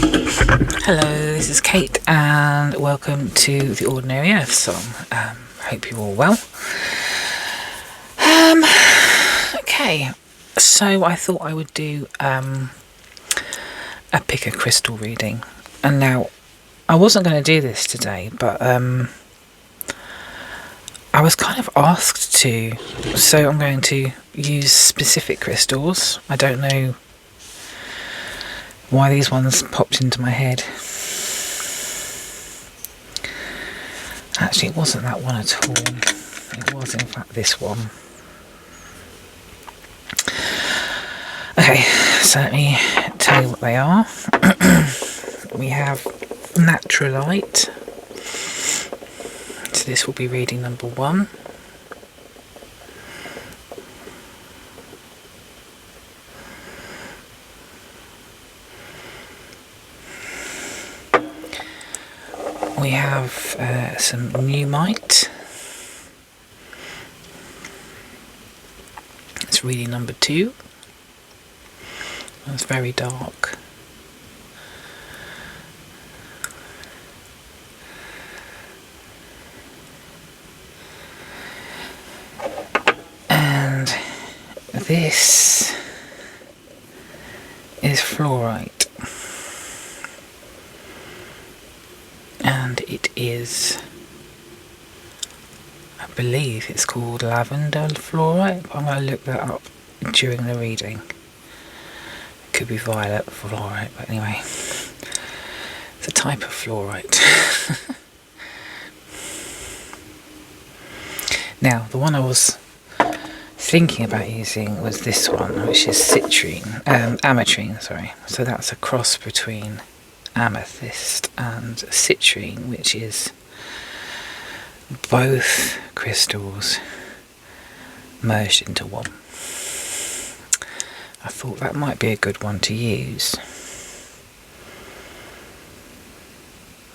Hello, this is Kate and welcome to the Ordinary Earth song. Hope you're all well. Okay, so I thought I would do a pick a crystal reading. And now, I wasn't going to do this today, but I was kind of asked to, so I'm going to use specific crystals. I don't know why these ones popped into my head. Actually, it wasn't that one at all. It was, in fact, this one. Okay, so let me tell you what they are. We have Natrolite. So this will be reading number 1. We have some Nuummite. It's reading number 2. It's very dark. And this is Fluorite. And it is, I believe it's called Lavender Fluorite, but I'm going to look that up during the reading. It could be violet fluorite, but anyway, it's a type of fluorite. Now, the one I was thinking about using was this one, which is Amtetrine, sorry. So that's a cross between amethyst and citrine, which is both crystals merged into one. I thought that might be a good one to use.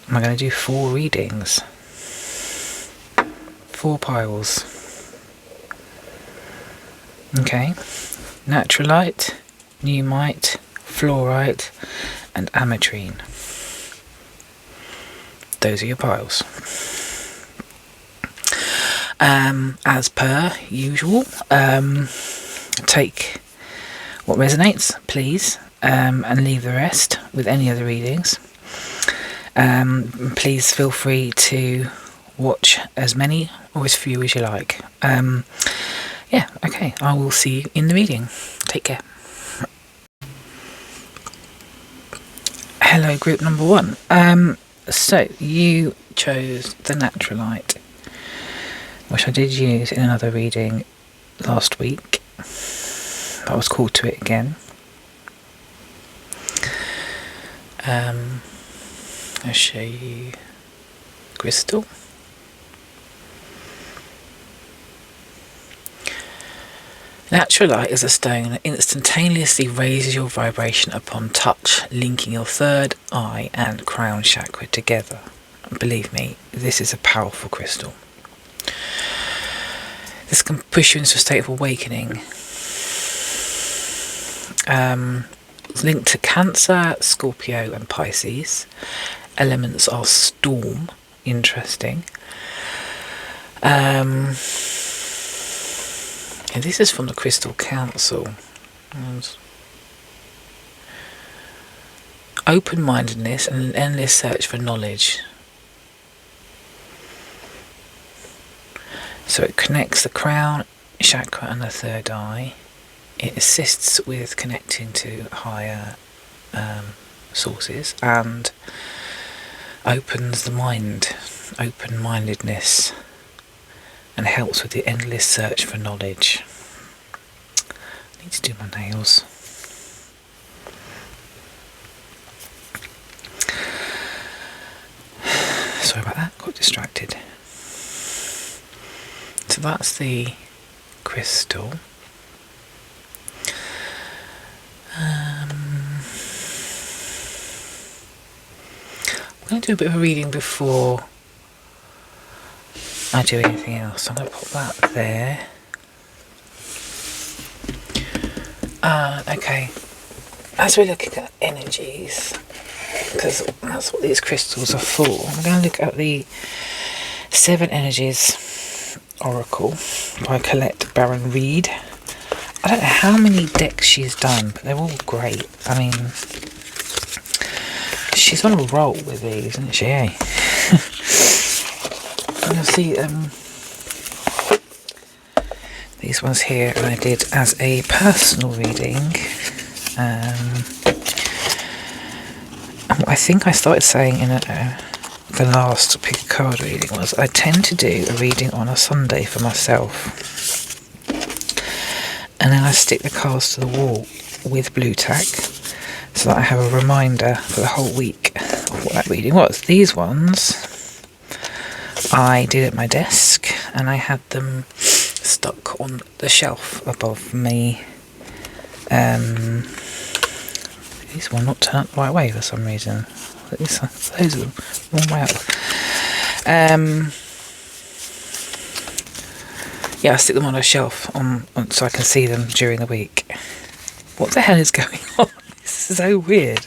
I'm going to do 4 readings, 4 piles. Okay, Natrolite, Nuummite, Fluorite and Amtetrine. Those are your piles. As per usual, take what resonates, please, and leave the rest with any other readings. Please feel free to watch as many or as few as you like. Yeah, okay, I will see you in the reading. Take care. Hello, group number 1. So you chose the Natrolite, which I did use in another reading last week. I was called to it again. I'll show you crystal. Natrolite is a stone that instantaneously raises your vibration upon touch, linking your third eye and crown chakra together. Believe me, this is a powerful crystal. This can push you into a state of awakening. It's linked to Cancer, Scorpio and Pisces. Elements are storm. Interesting. This is from the Crystal Council. Open-mindedness and an endless search for knowledge. So it connects the crown chakra and the third eye. It assists with connecting to higher sources and opens the mind, open-mindedness, and helps with the endless search for knowledge. I need to do my nails. Sorry about that, got distracted. So that's the crystal. I'm going to do a bit of a reading before I do anything else. I'm going to put that there. Okay, as we're looking at energies, because that's what these crystals are for. I'm going to look at the 7 Energies Oracle by Colette Baron Reed. I don't know how many decks she's done, but they're all great. I mean, she's on a roll with these, isn't she, eh? And you'll see these ones here I did as a personal reading. And what I think I started saying in the last pick a card reading was I tend to do a reading on a Sunday for myself. And then I stick the cards to the wall with blue tack so that I have a reminder for the whole week of what that reading was. These ones I did at my desk and I had them stuck on the shelf above me. These will not turn up the right way for some reason. Those are the wrong way up. Yeah, I stick them on a shelf so I can see them during the week. What the hell is going on? This is so weird.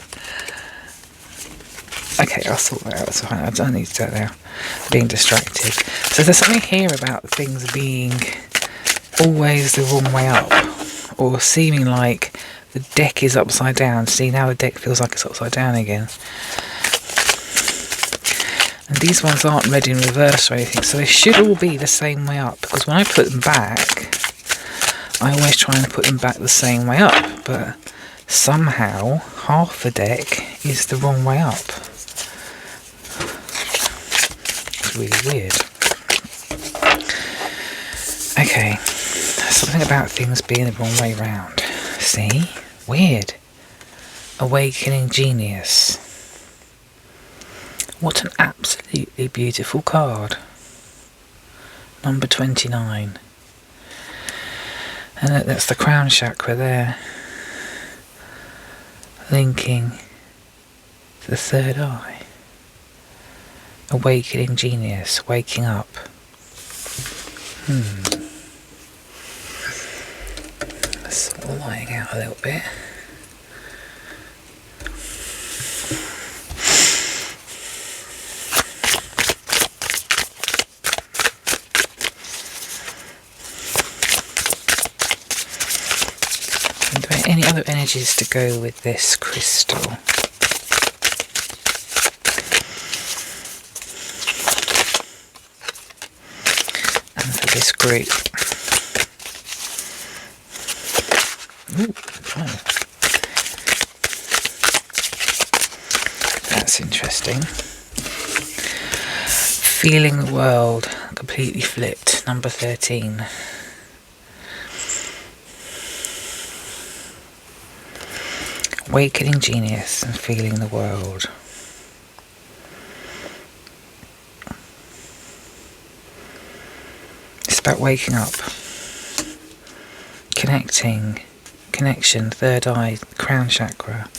Okay, I'll sort that out. It's fine. I don't need to do it now. I'm being distracted. So there's something here about things being always the wrong way up, or seeming like the deck is upside down. See, now the deck feels like it's upside down again. And these ones aren't read in reverse or anything, so they should all be the same way up, because when I put them back, I always try and put them back the same way up, but somehow half the deck is the wrong way up. It's really weird. Okay, something about things being the wrong way round. See? Weird. Awakening Genius. What an absolutely beautiful card. Number 29. And that's the crown chakra there. Linking to the third eye. Awakening Genius. Waking up. Let's sort the lighting out a little bit. Any other energies to go with this crystal? And for this group. Ooh, oh. That's interesting. Feeling the world completely flipped, number 13. Awakening Genius and feeling the world. It's about waking up, connection, third eye, crown chakra,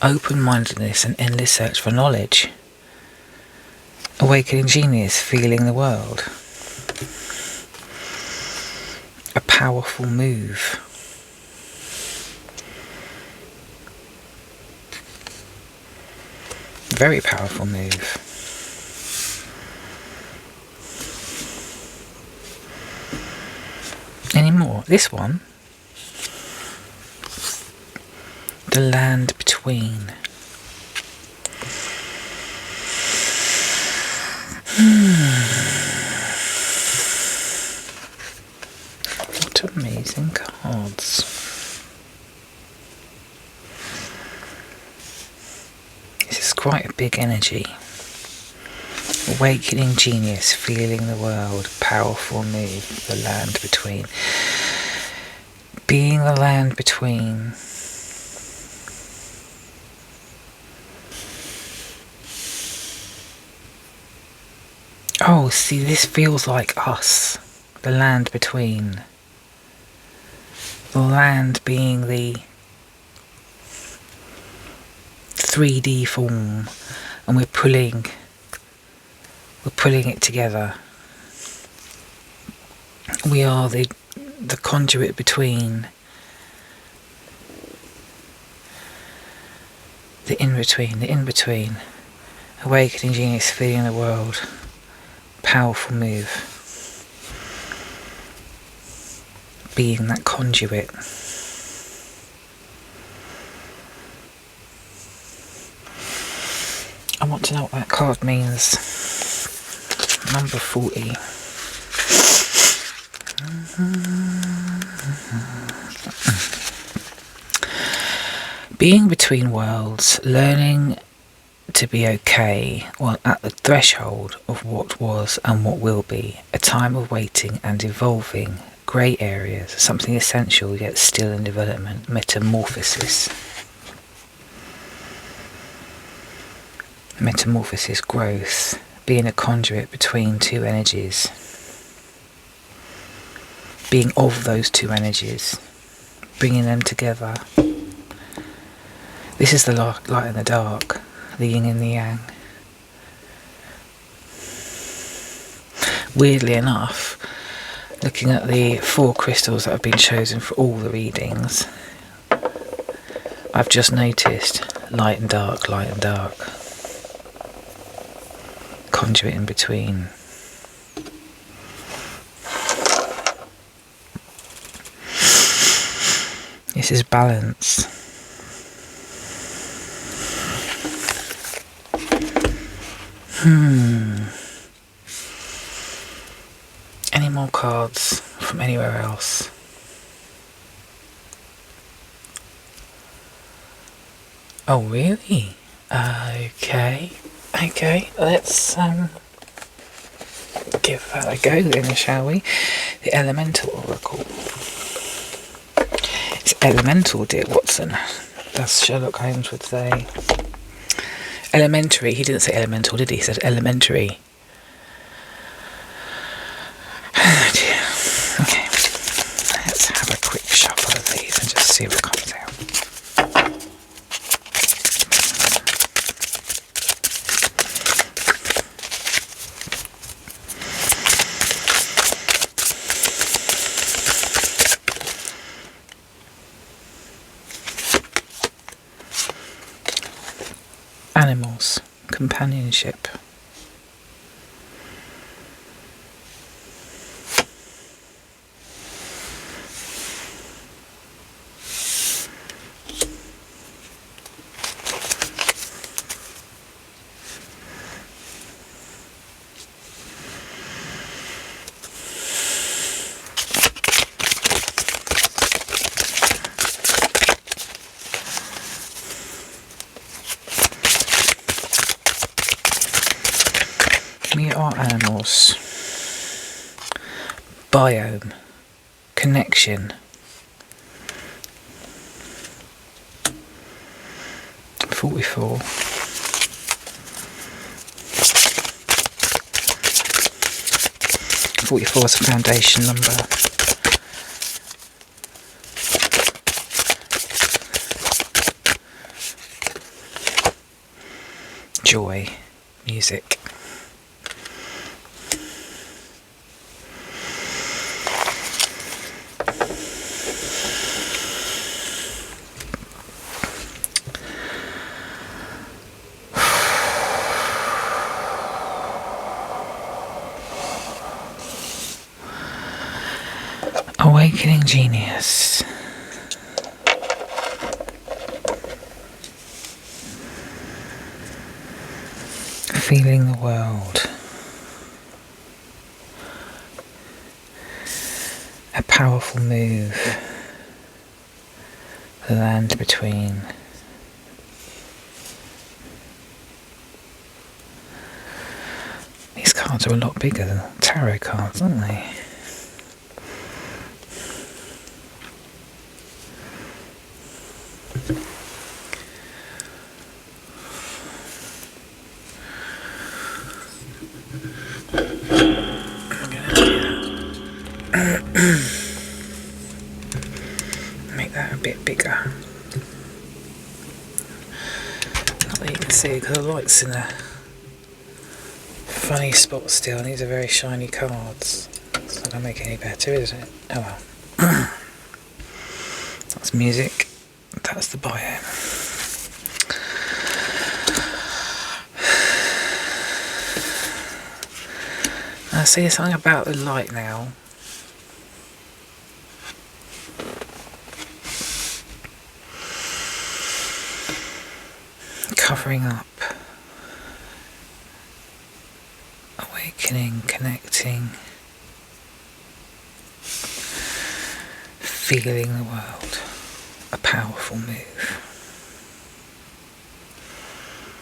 open-mindedness and endless search for knowledge. Awakening Genius, feeling the world. A powerful move. Very powerful move. Any more? This one. The land between. What amazing cards. Quite a big energy. Awakening Genius, feeling the world, powerful move, the land between. Being the land between. Oh, see, this feels like us. The land between. The land being the 3D form, and we're pulling it together. We are the conduit between The in-between. Awakening genius, feeling the world. Powerful move. Being that conduit. I want to know what that card means. Number 40. Being between worlds, learning to be okay while at the threshold of what was and what will be, a time of waiting and evolving, grey areas, something essential yet still in development, metamorphosis. Metamorphosis, growth, being a conduit between two energies, being of those two energies, bringing them together. This is the light and the dark, the yin and the yang. Weirdly enough, looking at the 4 crystals that have been chosen for all the readings, I've just noticed light and dark, conduit in between. This is balance. Any more cards from anywhere else? Oh really? Okay, let's give that a go then, shall we? The Elemental Oracle. It's elemental, dear Watson. That's Sherlock Holmes would say. Elementary. He didn't say elemental, did he? He said elementary. Oh dear. Okay. Let's have a quick shuffle of these and just see what comes out. Animals, companionship. We are animals. Biome. Connection. 44. .44 is a foundation number. Joy. Music. Awakening genius. Feeling the world. A powerful move. The land between. These cards are a lot bigger than tarot cards, aren't they? Make that a bit bigger. Not that you can see because the light's in a funny spot still. These are very shiny cards. It's not going to make it any better, is it? Oh well. That's music. That's the biome. I see something about the light now. Covering up, awakening, connecting, feeling the world. A powerful move.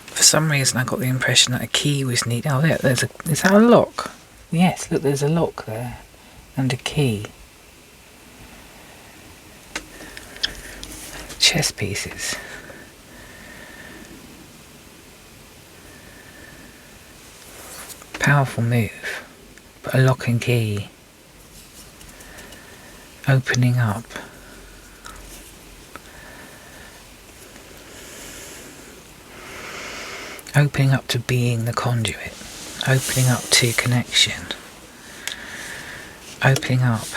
For some reason I got the impression that a key was needed. Oh, is that a lock? Yes, look, there's a lock there. And a key. Chess pieces. Powerful move. But a lock and key. Opening up. Opening up to being the conduit. Opening up to connection. Opening up.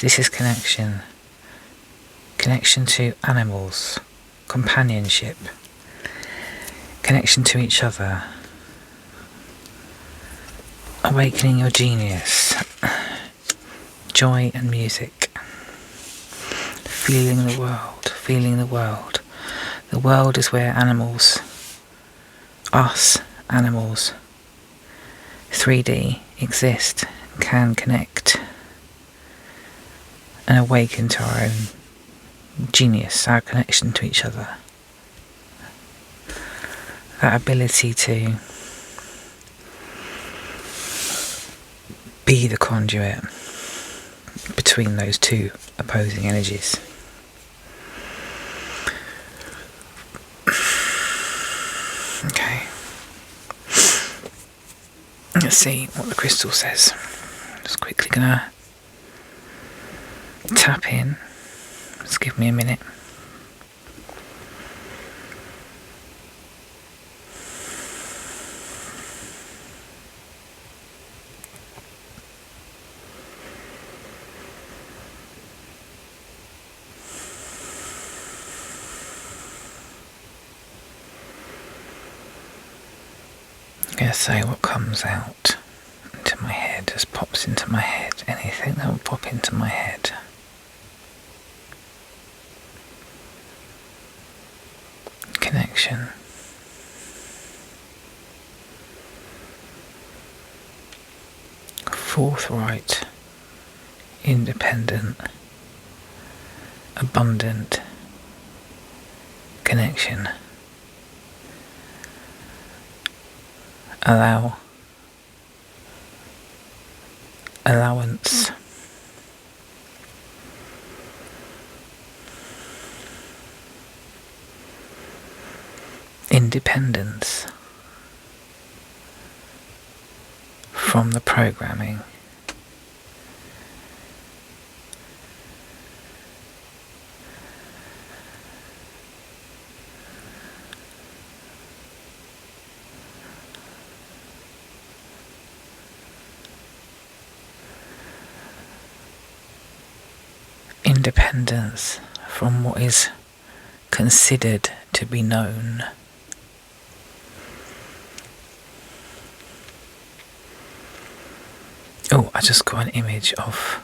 This is connection. Connection to animals. Companionship. Connection to each other. Awakening your genius. Joy and music. Feeling the world. Feeling the world. The world is where animals, us animals, 3D exist, can connect and awaken to our own genius, our connection to each other. That ability to be the conduit between those two opposing energies. Okay. Let's see what the crystal says. Just quickly gonna tap in. Just give me a minute. I'm going to say what comes out into my head, just pops into my head, anything that will pop into my head. Connection. Forthright, independent, abundant connection. Allowance. Independence from the programming. Independence from what is considered to be known. Oh, I just got an image of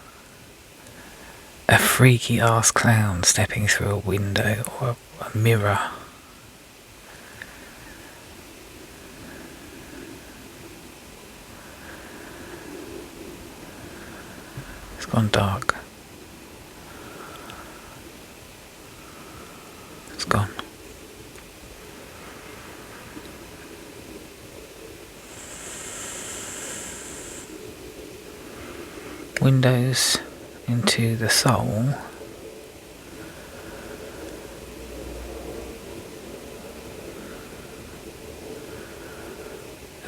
a freaky ass clown stepping through a window or a mirror. It's gone dark. It's gone. Windows into the soul.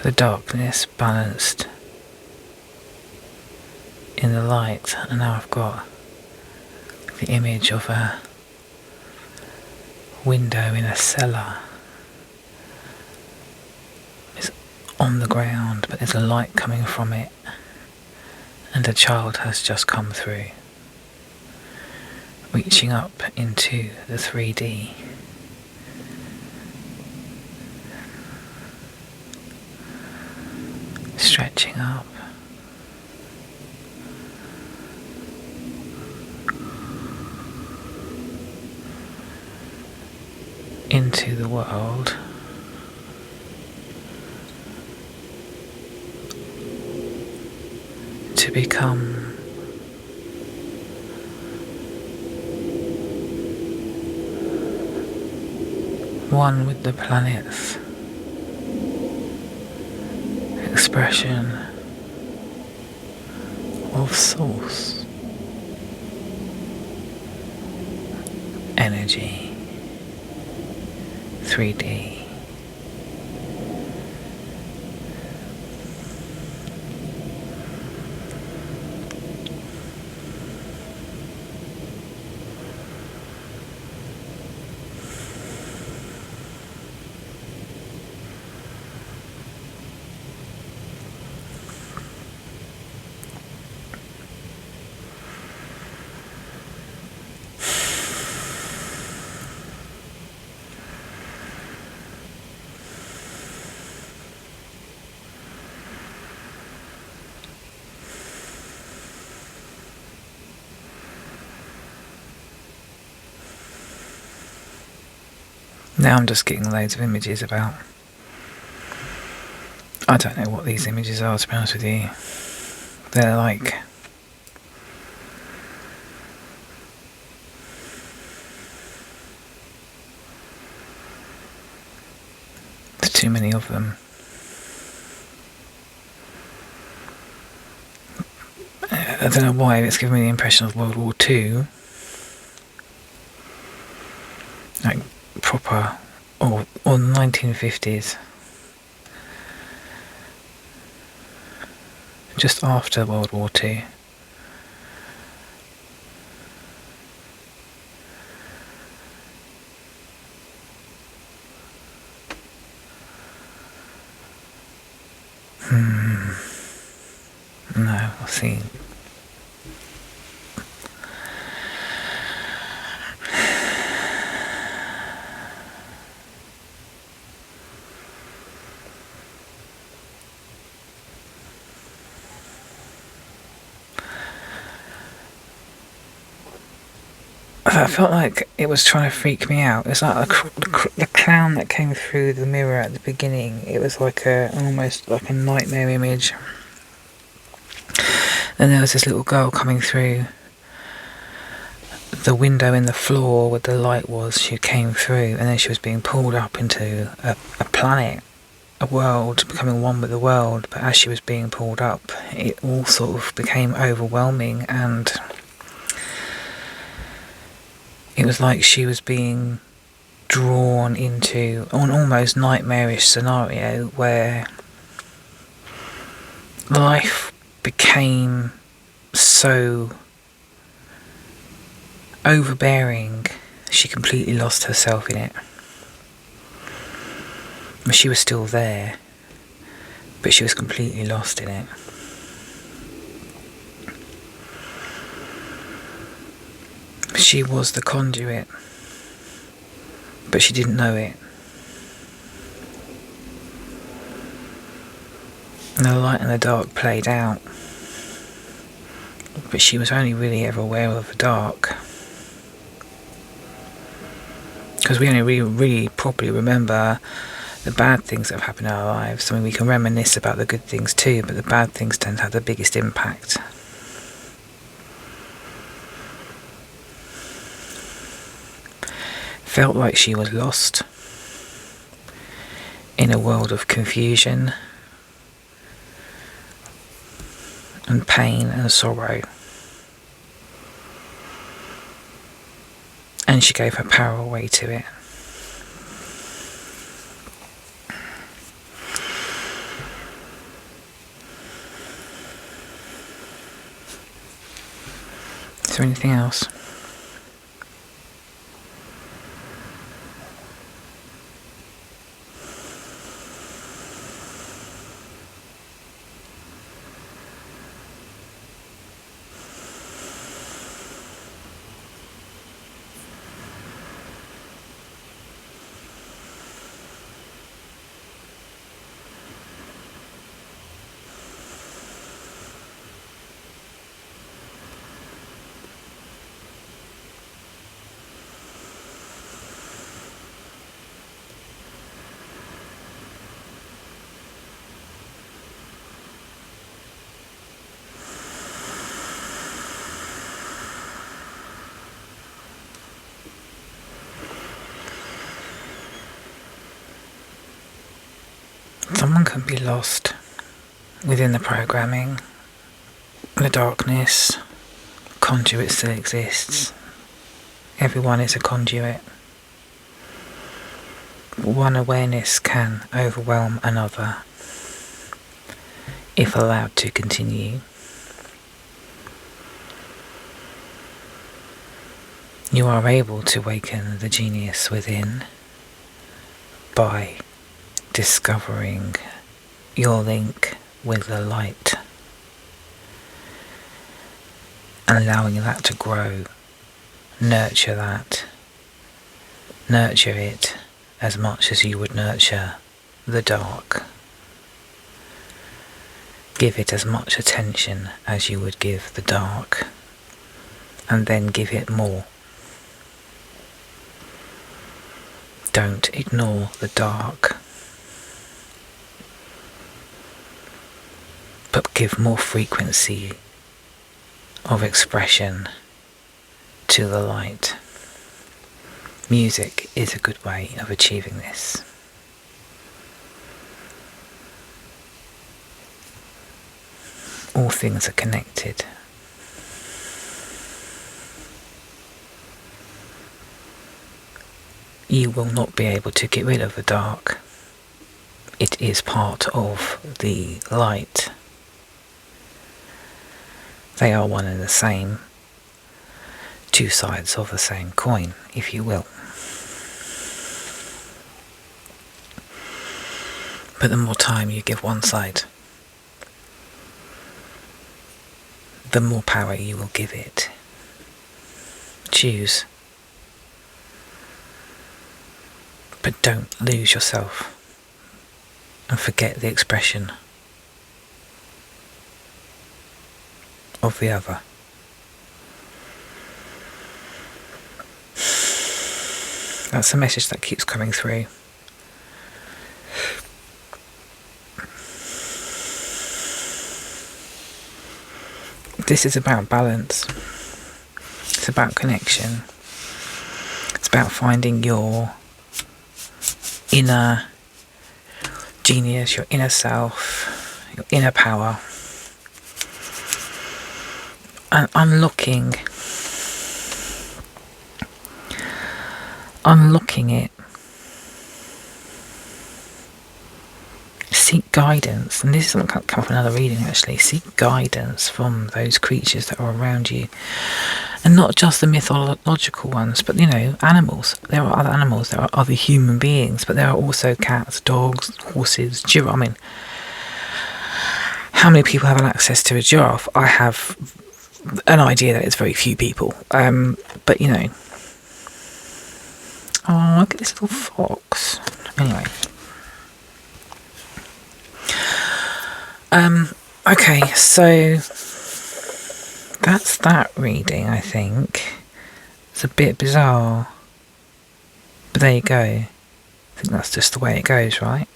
The darkness balanced in the light, and now I've got the image of a window in a cellar. It's on the ground, but there's a light coming from it, and a child has just come through, reaching up into the 3D. stretching up into the world, to become one with the planet's expression of source energy, 3D. Now I'm just getting loads of images about. I don't know what these images are, to be honest with you. They're like there's too many of them. I don't know why it's giving me the impression of World War II. Like proper, or the 1950s. Just after World War II. No, I'll see. I felt like it was trying to freak me out. It's like the clown that came through the mirror at the beginning. It was like almost like a nightmare image. And there was this little girl coming through the window in the floor where the light was. She came through, and then she was being pulled up into a planet, a world, becoming one with the world. But as she was being pulled up, it all sort of became overwhelming, and it was like she was being drawn into an almost nightmarish scenario where life became so overbearing, she completely lost herself in it. She was still there, but she was completely lost in it. She was the conduit, but she didn't know it. And the light and the dark played out, but she was only really ever aware of the dark. Because we only really properly remember the bad things that have happened in our lives. I mean, we can reminisce about the good things too, but the bad things tend to have the biggest impact. Felt like she was lost in a world of confusion and pain and sorrow. And she gave her power away to it. Is there anything else? Someone can be lost within the programming, the darkness. Conduit still exists. Everyone is a conduit. One awareness can overwhelm another if allowed to continue. You are able to awaken the genius within by discovering your link with the light, allowing that to grow. Nurture that. Nurture it as much as you would nurture the dark. Give it as much attention as you would give the dark, and then give it more. Don't ignore the dark, but give more frequency of expression to the light. Music is a good way of achieving this. All things are connected. You will not be able to get rid of the dark. It is part of the light. They are one and the same. Two sides of the same coin, if you will. But the more time you give one side, the more power you will give it. Choose. But don't lose yourself and forget the expression of the other. That's a message that keeps coming through. This is about balance. It's about connection. It's about finding your inner genius, your inner self, your inner power, and unlocking it. Seek guidance, and this is something that come from another reading actually. Seek guidance from those creatures that are around you, and not just the mythological ones, but animals. There are other animals, there are other human beings, but there are also cats, dogs, horses, giraffe. I mean, how many people have access to a giraffe? I have an idea that it's very few people, but oh, look at this little fox. Anyway. Okay, so that's that reading, I think. It's a bit bizarre, but there you go. I think that's just the way it goes, right?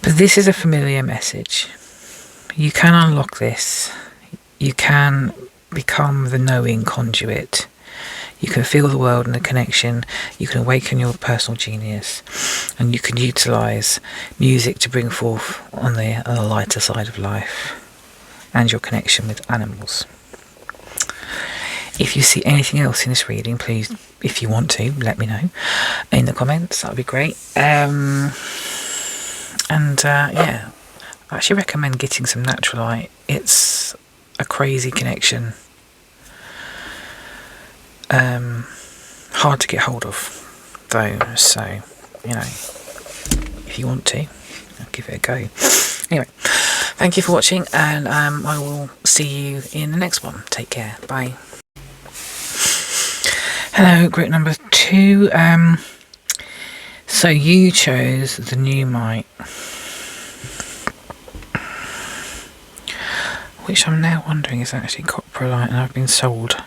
But this is a familiar message. You can unlock this. You can become the knowing conduit. You can feel the world and the connection. You can awaken your personal genius, and you can utilise music to bring forth on the lighter side of life and your connection with animals. If you see anything else in this reading, please, if you want to, let me know in the comments. That would be great. Yeah, I actually recommend getting some Natrolite. It's a crazy connection. Hard to get hold of though, so if you want to, I'll give it a go. Anyway, thank you for watching, and I will see you in the next one. Take care. Bye. Hello, group number 2. So you chose the Nuummite, which I'm now wondering is actually Coprolite, and I've been sold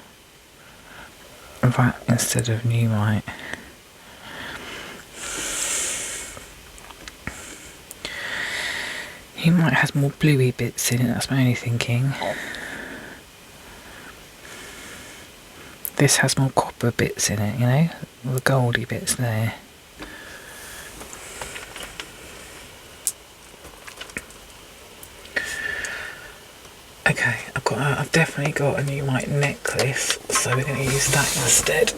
that instead of Nuummite. Nuummite has more bluey bits in it, that's my only thinking. This has more copper bits in it, all the goldy bits there. I've definitely got a Nuummite necklace, so we're going to use that instead.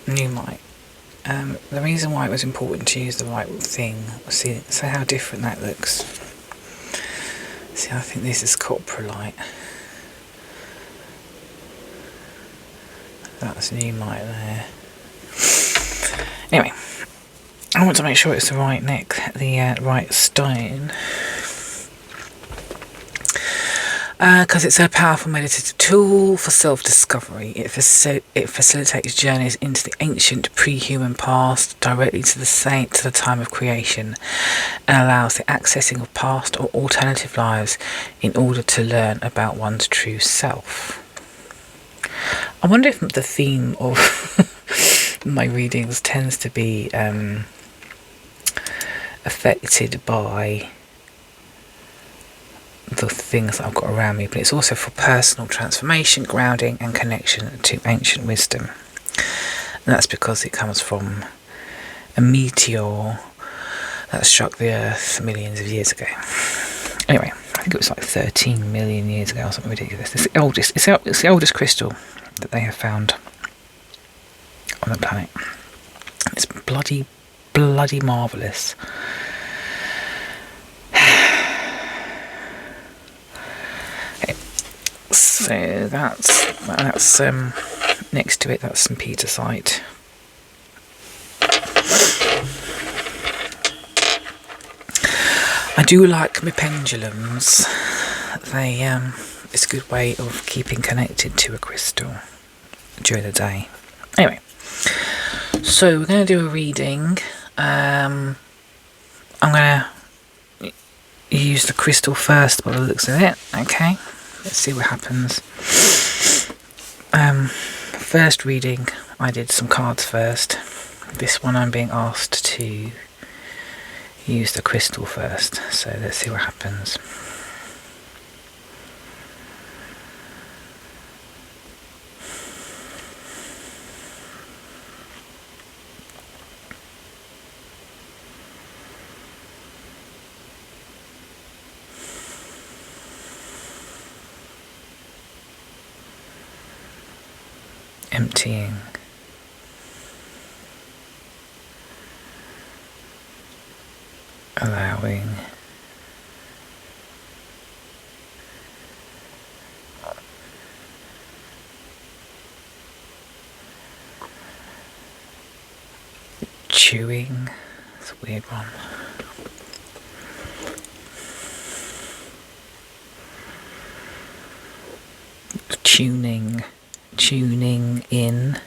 Nuummite. The reason why it was important to use the right thing, see how different that looks. See, I think this is coprolite. That's Nuummite there. Anyway, I want to make sure it's the right right stone. Because it's a powerful meditative tool for self-discovery. It facilitates journeys into the ancient pre-human past directly to the time of creation, and allows the accessing of past or alternative lives in order to learn about one's true self. I wonder if the theme of my readings tends to be affected by the things that I've got around me, but it's also for personal transformation, grounding and connection to ancient wisdom. And that's because it comes from a meteor that struck the earth millions of years ago. Anyway, I think it was like 13 million years ago or something ridiculous. It's the oldest crystal that they have found on the planet. It's bloody marvellous. So that's next to it, that's some Petersite. I do like my pendulums. It's a good way of keeping connected to a crystal during the day. Anyway, so we're going to do a reading. I'm going to use the crystal first by the looks of it. Okay. Let's see what happens. First reading, I did some cards first. This one I'm being asked to use the crystal first. So let's see what happens. Emptying, allowing, chewing. It's a weird one. Tuning in.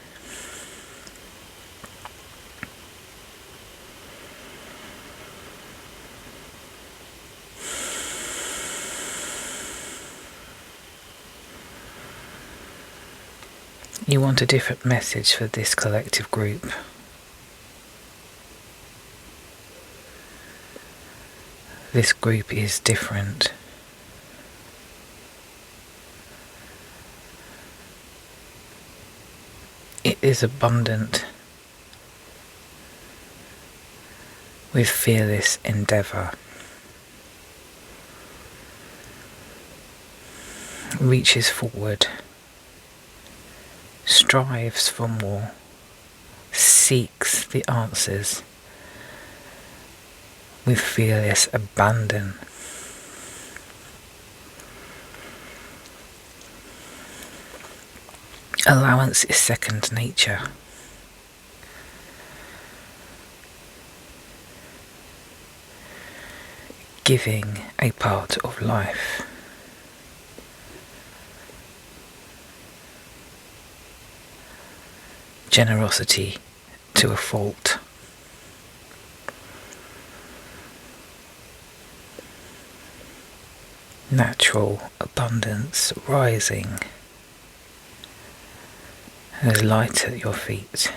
You want a different message for this collective group. This group is different. It is abundant with fearless endeavour. Reaches forward, strives for more, seeks the answers with fearless abandon. Allowance is second nature. Giving a part of life. Generosity to a fault. Natural abundance rising. There's light at your feet.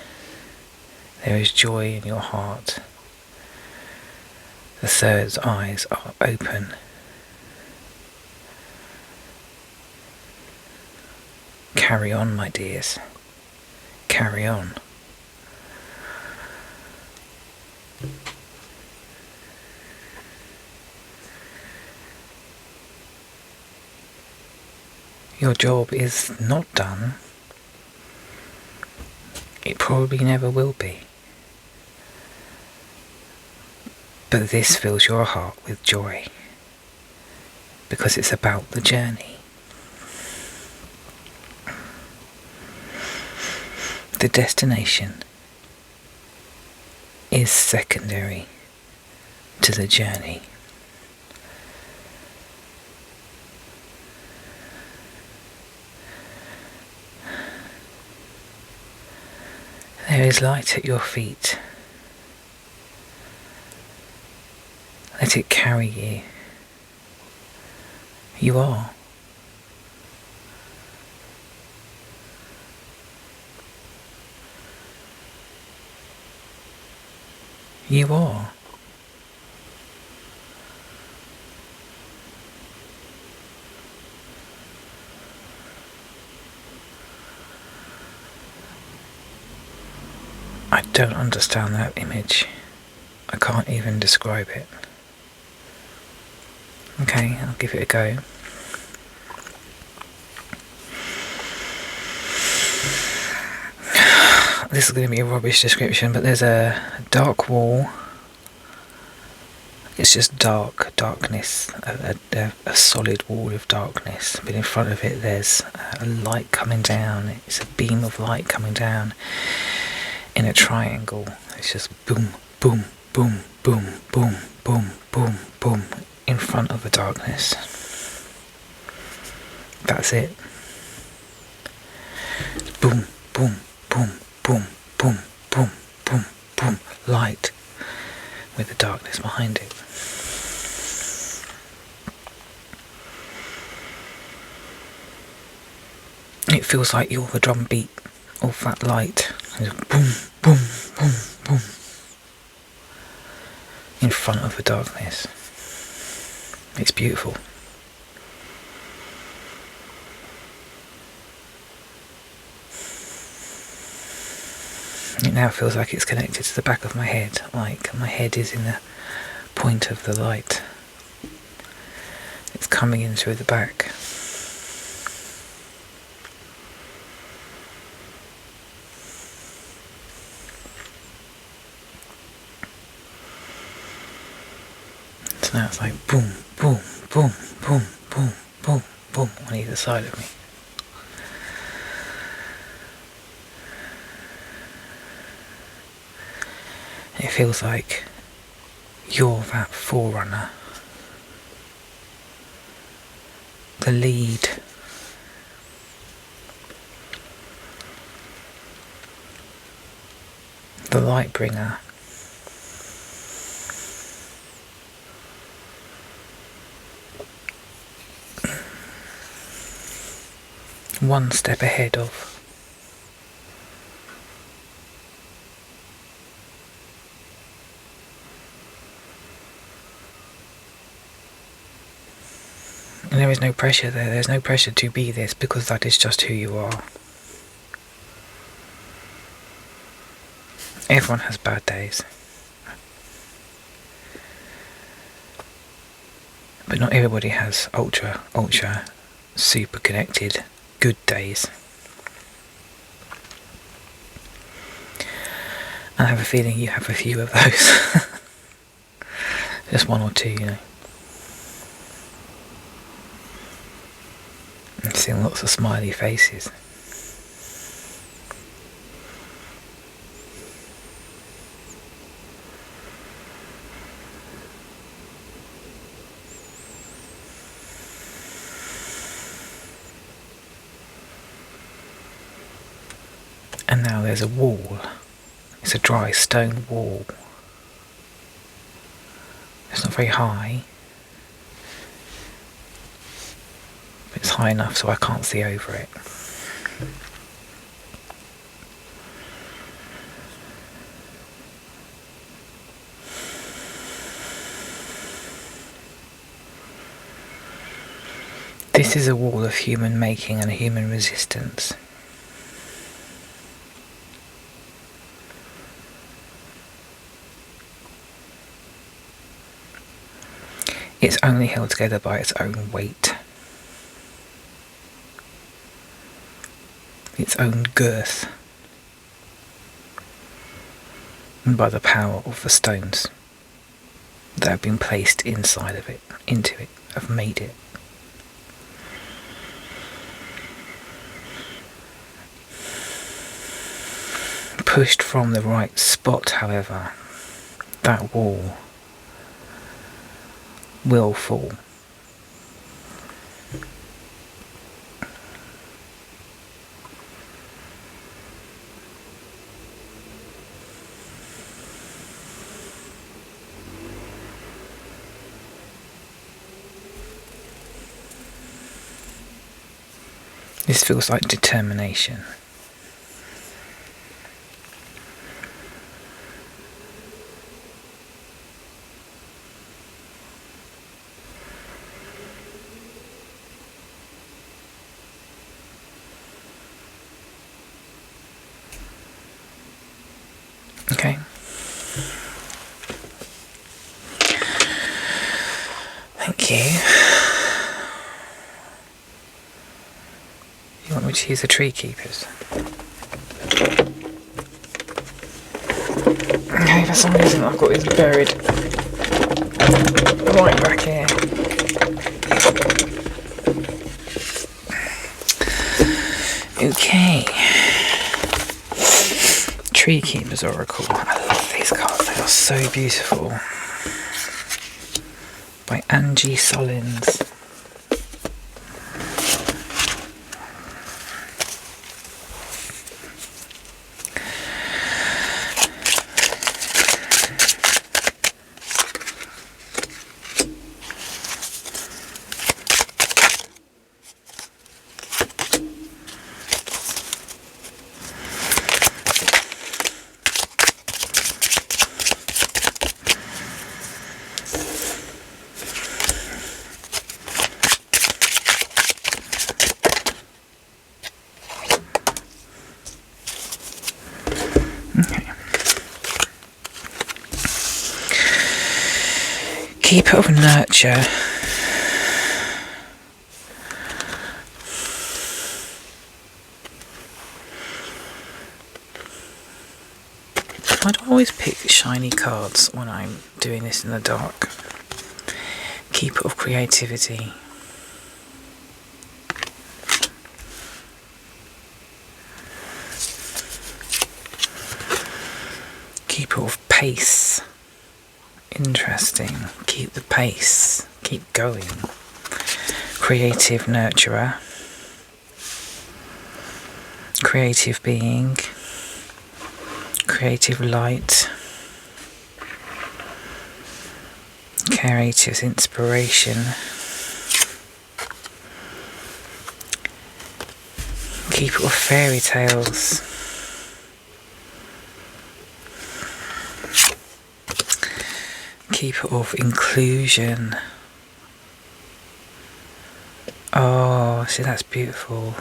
There is joy in your heart. The third's eyes are open. Carry on, my dears. Carry on. Your job is not done. It probably never will be. But this fills your heart with joy, because it's about the journey. The destination is secondary to the journey. There is light at your feet. Let it carry you. You are. You are. I don't understand that image. I can't even describe it. Okay, I'll give it a go. This is going to be a rubbish description, but there's a dark wall. It's just darkness, a solid wall of darkness. But in front of it there's a light coming down. It's a beam of light coming down in a triangle. It's just boom, boom, boom, boom, boom, boom, boom, boom, in front of the darkness. That's it. Boom, boom, boom, boom, boom, boom, boom, boom. Light with the darkness behind it. It feels like you're the drum beat of that light. Boom, boom, boom, boom, in front of the darkness. It's beautiful. It now feels like it's connected to the back of my head, like my head is in the point of the light. It's coming in through the back. So now it's like boom, boom, boom, boom, boom, boom, boom on either side of me. It feels like you're that forerunner, the lead, the light bringer. One step ahead of. And there is no pressure there. There's no pressure to be this, because that is just who you are. Everyone has bad days. But not everybody has ultra, super connected, good days. I have a feeling you have a few of those. Just one or two, you know. I'm seeing lots of smiley faces. And now there's a wall. It's a dry stone wall. It's not very high. But it's high enough so I can't see over it. This is a wall of human making and human resistance. It's only held together by its own weight, its own girth, and by the power of the stones that have been placed inside of it, into it, have made it. Pushed from the right spot, however, that wall will fall. This feels like determination. Okay. Thank you. You want me to use the tree keepers? Okay, for some reason I've got this buried right back here. Okay. Tree Keepers Oracle. I love these cards, they are so beautiful. By Angie Solins. Keeper of Nurture. I don't always pick shiny cards when I'm doing this in the dark. Keeper of Creativity. Keeper of Pace. Interesting. Keep the pace. Keep going. Creative Nurturer. Creative Being. Creative Light. Creative Inspiration. Keeper of Fairy Tales. Keeper of Inclusion. Oh, see, that's beautiful.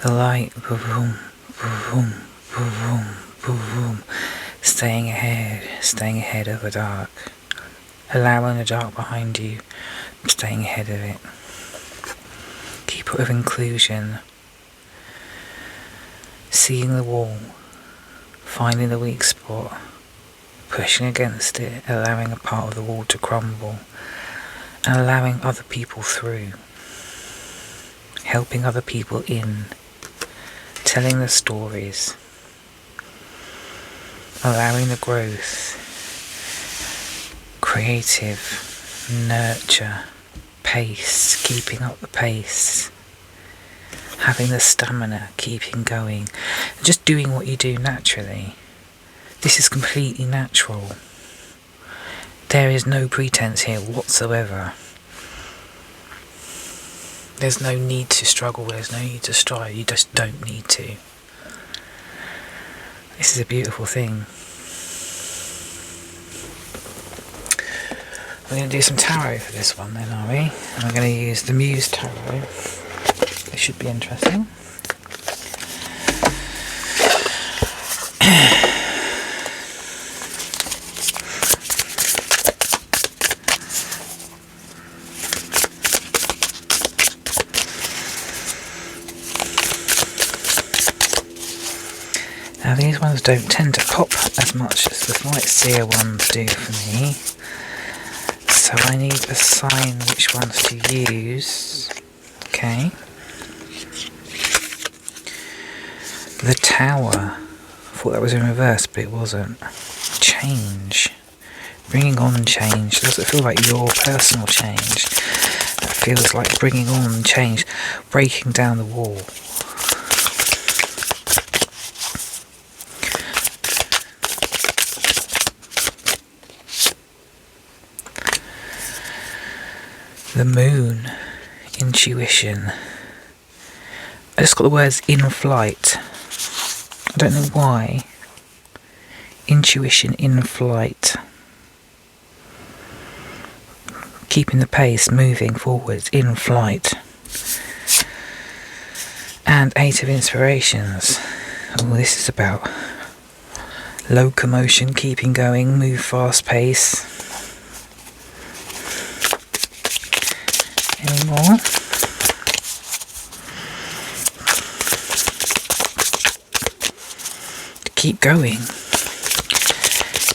The light, boom, boom, boom, boom, staying ahead of the dark, allowing the dark behind you, staying ahead of it. Keeper of Inclusion. Seeing the wall, finding the weak spot, pushing against it, allowing a part of the wall to crumble, and allowing other people through, helping other people in, telling the stories, allowing the growth, creative, nurture, pace, keeping up the pace, having the stamina, keeping going, just doing what you do naturally. This is completely natural. There is no pretense here whatsoever. There's no need to struggle, there's no need to strive, you just don't need to. This is a beautiful thing. We're going to do some tarot for this one then, are we? And we're going to use the Muse Tarot. It should be interesting. Now these ones don't tend to pop as much as the White Seer ones do for me. So I need a sign which ones to use. Okay. The Tower. I thought that was in reverse, but it wasn't. Change. Bringing on change. Does it feel like your personal change? That feels like bringing on change. Breaking down the wall. The Moon. Intuition. I just got the words in flight. I don't know why. Intuition in flight. Keeping the pace, moving forwards, in flight. And 8 of Inspirations. Oh, this is about locomotion, keeping going, move fast pace. Any more? Keep going.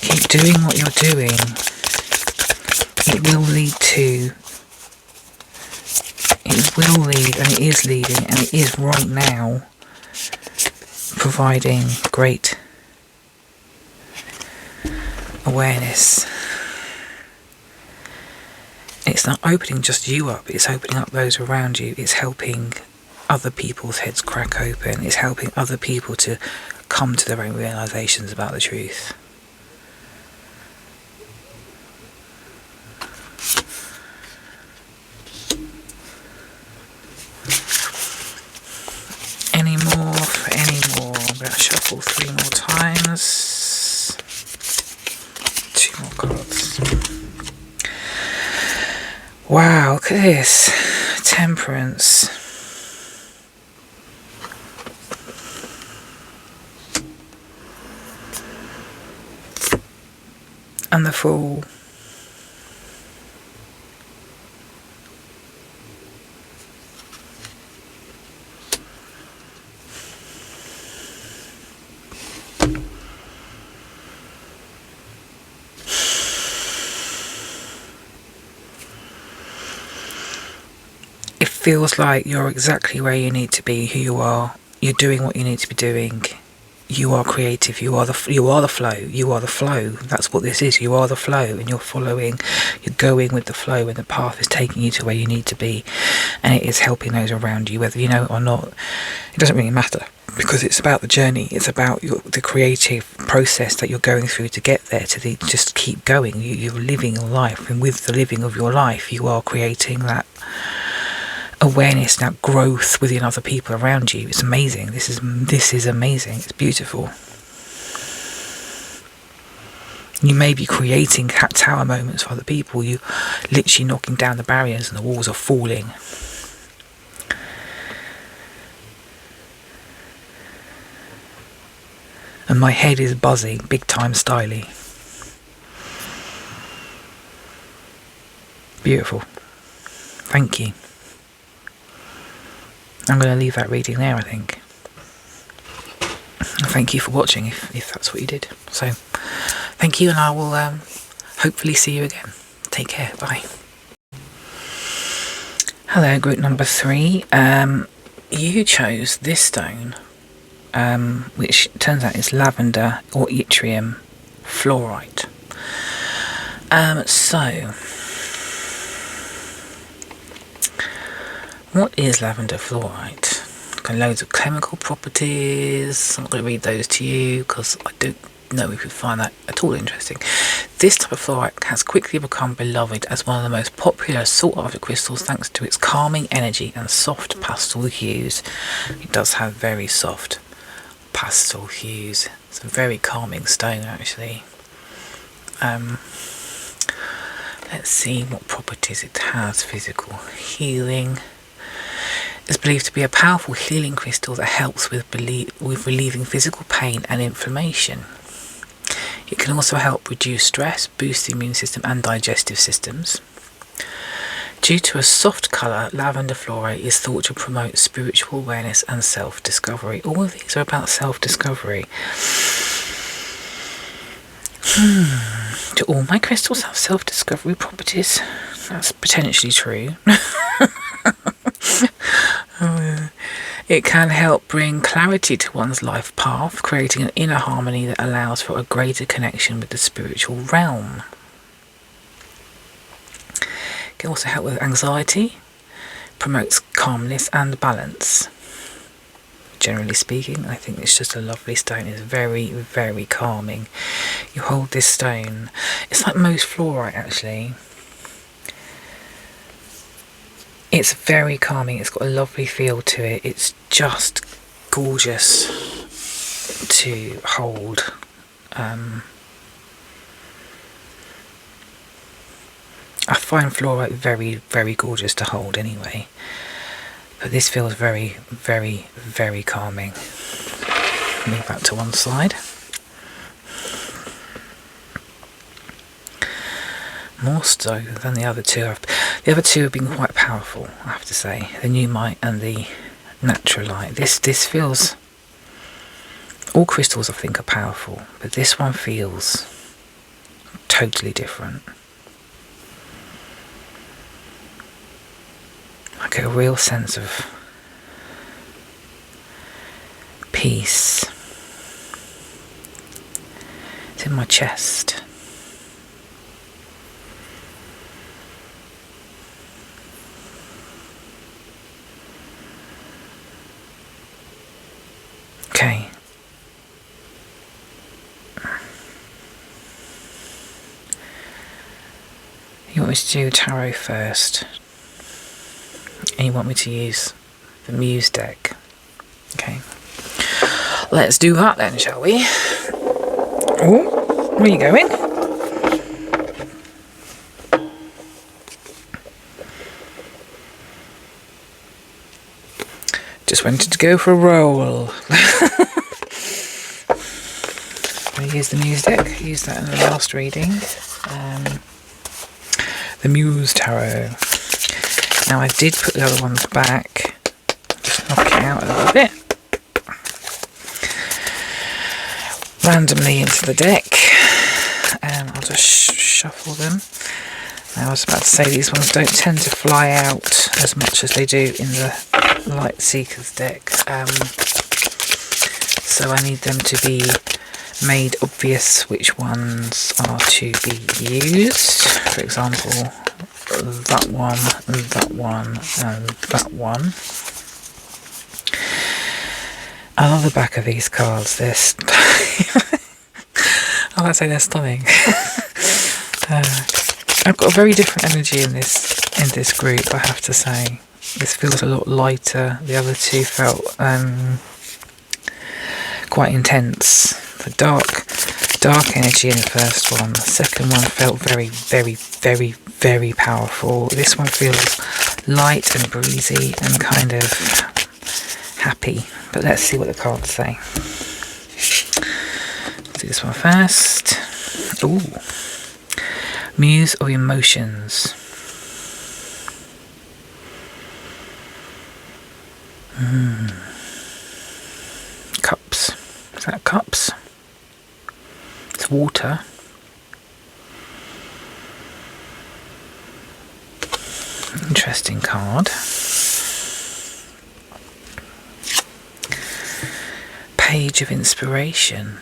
Keep doing what you're doing. It will lead to... It will lead, and it is leading, and it is right now providing great awareness. It's not opening just you up, it's opening up those around you. It's helping other people's heads crack open. It's helping other people to come to their own realizations about the truth. Any more? For any more, I'm going to shuffle 3 more times. 2 more cards. Wow, look at this. Temperance. And the Fool. It feels like you're exactly where you need to be, who you are. You're doing what you need to be doing. You are creative. You are the flow. You are the flow. That's what this is. You are the flow, and you're following. You're going with the flow, and the path is taking you to where you need to be, and it is helping those around you, whether you know it or not. It doesn't really matter, because it's about the journey. It's about the creative process that you're going through to get there. Just keep going. You're living your life, and with the living of your life, you are creating that awareness, that growth within other people around you. It's amazing. This is amazing. It's beautiful. You may be creating cat tower moments for other people. You literally knocking down the barriers and the walls are falling. And my head is buzzing, big time styly. Beautiful. Thank you. I'm going to leave that reading there, I think. Thank you for watching, if that's what you did. So, thank you, and I will hopefully see you again. Take care. Bye. Hello, group number 3. You chose this stone, which turns out is lavender or yttrium fluorite. So, what is lavender fluorite? Got loads of chemical properties. I'm not going to read those to you because I don't know if you find that at all interesting. This type of fluorite has quickly become beloved as one of the most popular sought after crystals thanks to its calming energy and soft pastel hues. It does have very soft pastel hues. It's a very calming stone, actually. Let's see what properties it has. Physical healing. It's believed to be a powerful healing crystal that helps with relieving physical pain and inflammation. It can also help reduce stress, boost the immune system and digestive systems. Due to a soft colour, lavender fluorite is thought to promote spiritual awareness and self-discovery. All of these are about self-discovery. Do all my crystals have self-discovery properties? That's potentially true. It can help bring clarity to one's life path, creating an inner harmony that allows for a greater connection with the spiritual realm. It can also help with anxiety, promotes calmness and balance. Generally speaking, I think it's just a lovely stone. It's very, very calming. You hold this stone, it's like most fluorite actually. It's very calming, it's got a lovely feel to it. It's just gorgeous to hold. I find fluorite very, very gorgeous to hold anyway. But this feels very, very, very calming. Move that to one side. More so than the other two. The other two have been quite powerful, I have to say. The Nuummite and the Natrolite. This feels... All crystals I think are powerful, but this one feels totally different. I get a real sense of peace. It's in my chest. Okay. You want me to do tarot first? And you want me to use the Muse deck? Okay. Let's do that then, shall we? Oh, where are you going? Just wanted to go for a roll. I use the Muse deck. Use that in the last reading. The Muse Tarot. Now I did put the other ones back. Just knock it out a little bit. Randomly into the deck. I'll just shuffle them. Now I was about to say these ones don't tend to fly out as much as they do in the Light Seekers deck. So I need them to be made obvious which ones are to be used. For example, that one, and that one. I love the back of these cards. They're I might say they're stunning. I've got a very different energy in this group, I have to say. This feels a lot lighter. The other two felt quite intense. The dark energy in the first one. The second one felt very, very, very, very powerful. This one feels light and breezy and kind of happy. But let's see what the cards say. Let's do this one first. Ooh. Muse of Emotions. Cups. Is that cups? It's water. Interesting card. Page of Inspiration.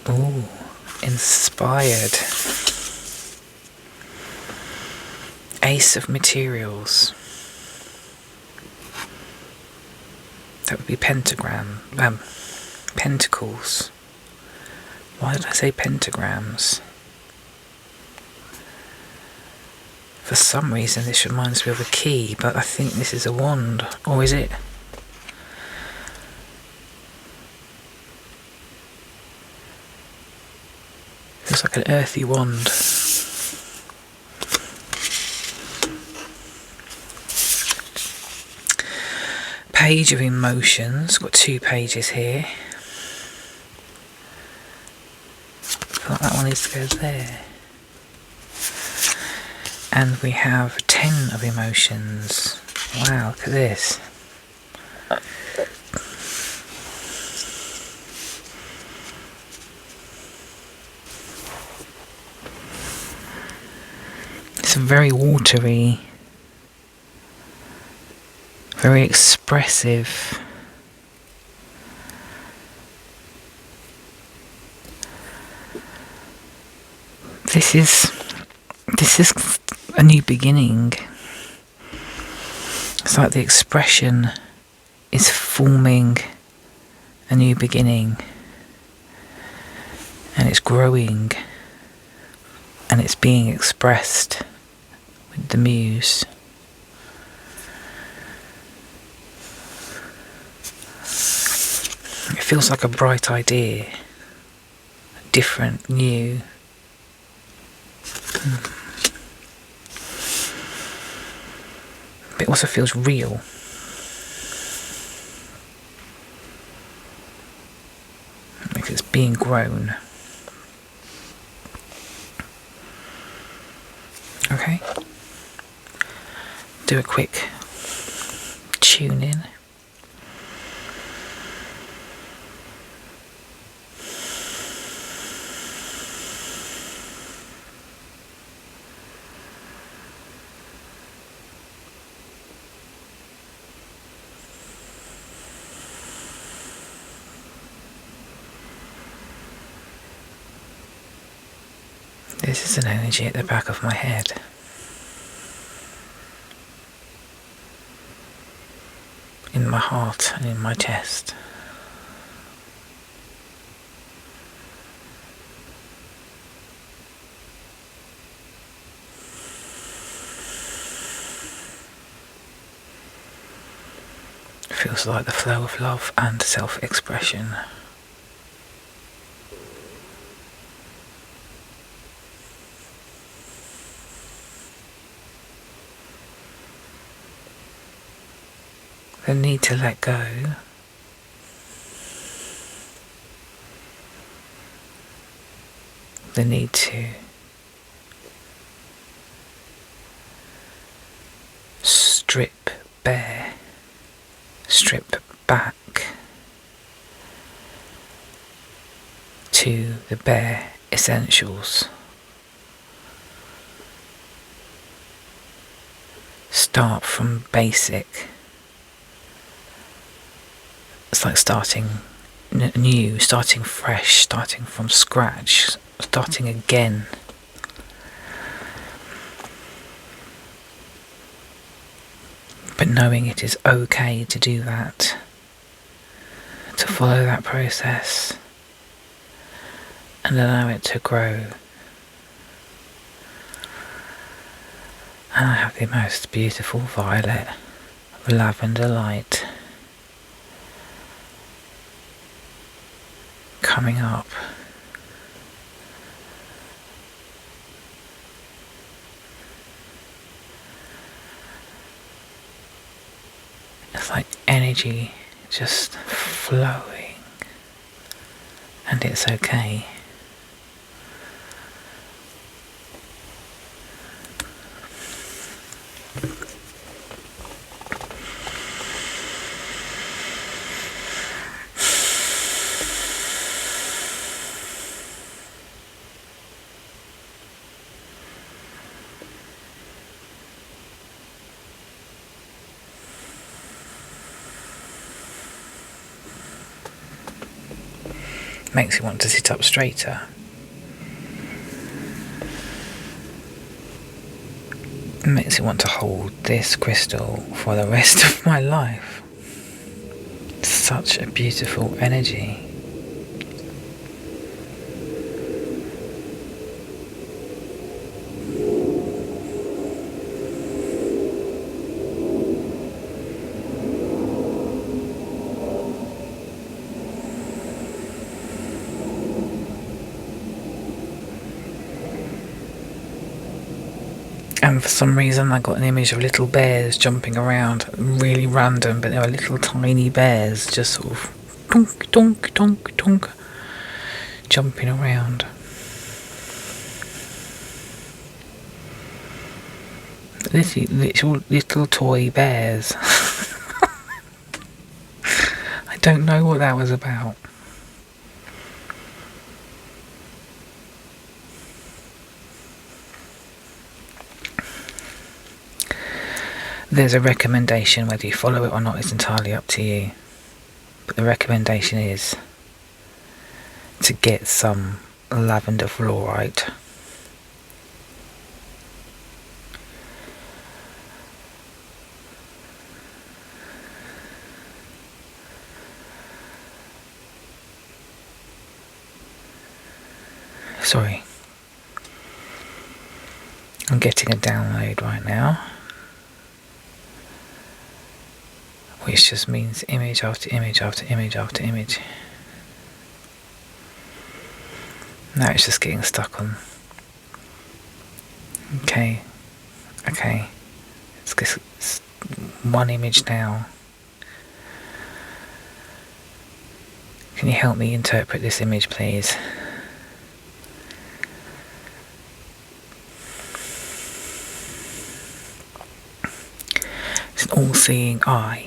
Ooh, inspired. Ace of Materials. That would be pentagram. Pentacles. Why did I say pentagrams? For some reason this reminds me of a key, but I think this is a wand. Or is it? Feels like an earthy wand. Page of Emotions. Got 2 pages here. I feel like that one needs to go there. And we have 10 of Emotions. Wow, look at this. It's very watery, very expressive. This is a new beginning. It's like the expression is forming a new beginning, and it's growing, and it's being expressed with the muse. It feels like a bright idea, different, new. But it also feels real. Like it's being grown. Okay. Do a quick tune in. This is an energy at the back of my head. In my heart and in my chest. It feels like the flow of love and self-expression. The need to let go. The need to strip bare, strip back to the bare essentials. Start from basic. It's like starting new, starting fresh, starting from scratch, starting again. But knowing it is okay to do that, to follow that process and allow it to grow. And I have the most beautiful violet lavender light coming up. It's like energy just flowing, and it's okay. Makes you want to sit up straighter. It makes you want to hold this crystal for the rest of my life. Such a beautiful energy. And for some reason I got an image of little bears jumping around, really random, but they were little tiny bears just sort of donk, donk, donk, donk, jumping around. Little toy bears. I don't know what that was about. There's a recommendation, whether you follow it or not is entirely up to you. But the recommendation is to get some lavender fluorite. Sorry. I'm getting a download right now, which just means image after image after image after image. Now it's just getting stuck on. Okay. It's one image now. Can you help me interpret this image, please? It's an all-seeing eye.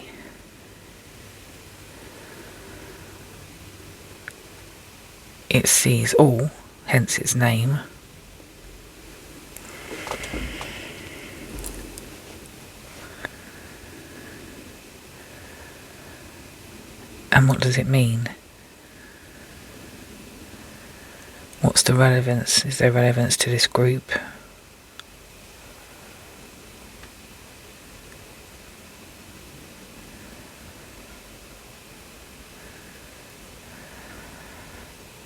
It sees all, hence its name. And what does it mean? What's the relevance? Is there relevance to this group?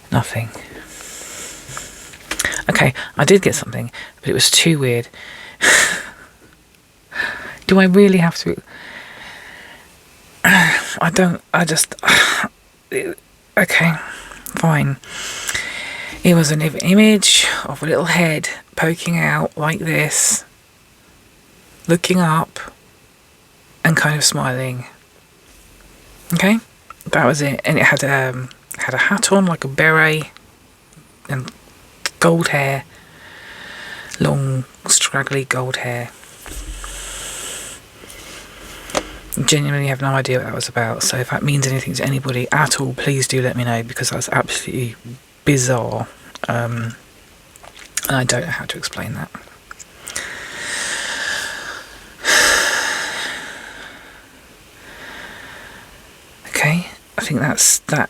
Nothing. Okay, I did get something, but it was too weird. Do I really have to? Okay, fine. It was an image of a little head poking out like this, looking up, and kind of smiling. Okay, that was it. And it had a hat on, like a beret, and gold hair, long, straggly gold hair. Genuinely have no idea what that was about, so if that means anything to anybody at all, please do let me know, because that's absolutely bizarre, and I don't know how to explain that. Okay, I think that's that.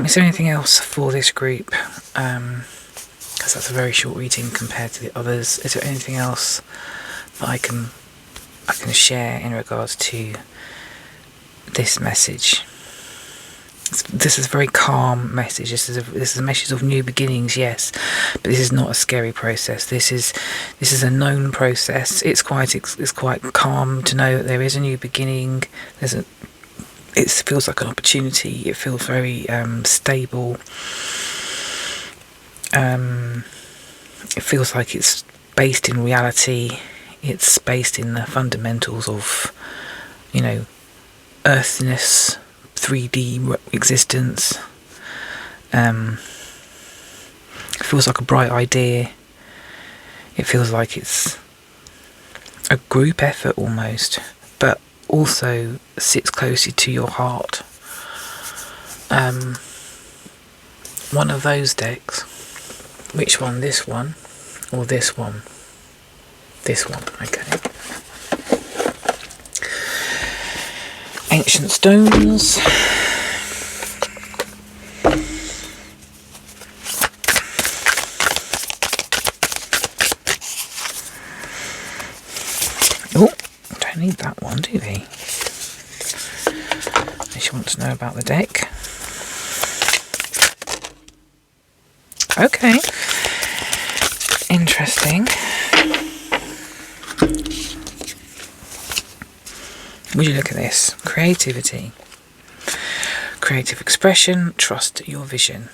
Is there anything else for this group? Because that's a very short reading compared to the others. Is there anything else that I can share in regards to this message? This is a very calm message. This is a message of new beginnings, yes, but this is not a scary process. This is a known process. It's quite calm to know that there is a new beginning. It feels like an opportunity. It feels very stable. It feels like it's based in reality. It's based in the fundamentals of, earthiness, 3D existence. It feels like a bright idea. It feels like it's a group effort almost, but also sits closer to your heart. One of those decks. Which one? This one or this one? This one, okay. Ancient stones. Oh, don't need that one, do we? Unless you want to know about the deck. Okay. Interesting. Would you look at this? Creativity. Creative expression, trust your vision.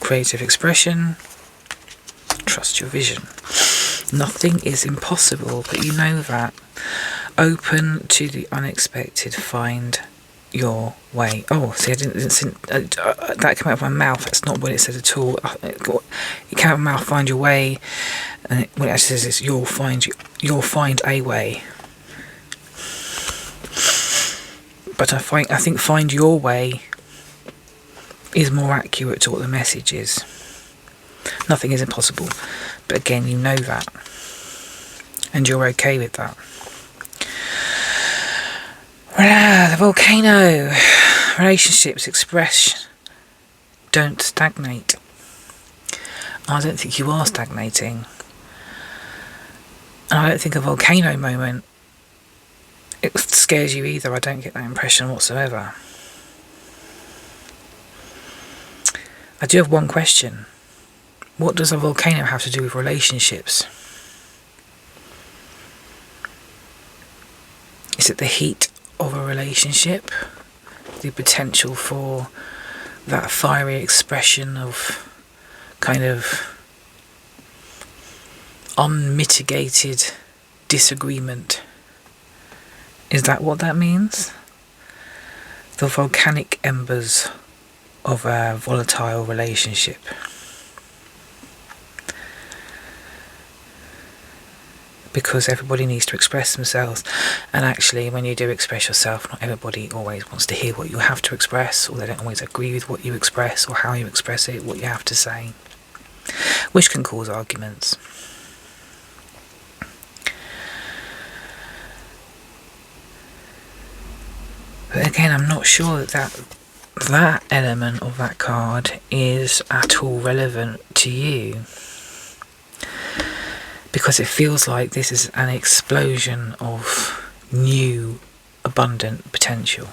Creative expression, trust your vision. Nothing is impossible, but you know that. Open to the unexpected, find your way. Oh, see, I didn't that came out of my mouth. That's not what it said at all. It came out of my mouth, find your way, and what it actually says is you'll find a way. But I think find your way is more accurate to what the message is. Nothing is impossible, but again, you know that, and you're okay with that. The volcano. Relationships express, don't stagnate. I don't think you are stagnating. And I don't think a volcano moment, it scares you either. I don't get that impression whatsoever. I do have one question. What does a volcano have to do with relationships? Is it the heat of a relationship? The potential for that fiery expression of kind of unmitigated disagreement? Is that what that means? The volcanic embers of a volatile relationship. Because everybody needs to express themselves, and actually when you do express yourself, not everybody always wants to hear what you have to express, or they don't always agree with what you express or how you express it, what you have to say, which can cause arguments. But again, I'm not sure that element of that card is at all relevant to you, because it feels like this is an explosion of new, abundant potential.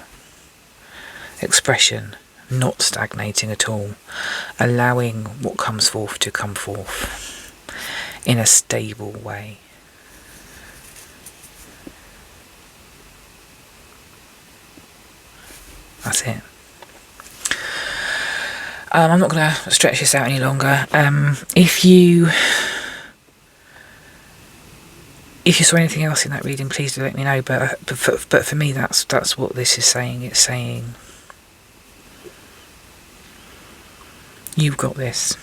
Expression, not stagnating at all, allowing what comes forth to come forth in a stable way. That's it. I'm not going to stretch this out any longer. If you saw anything else in that reading, please do let me know. But for me, that's what this is saying. It's saying, you've got this.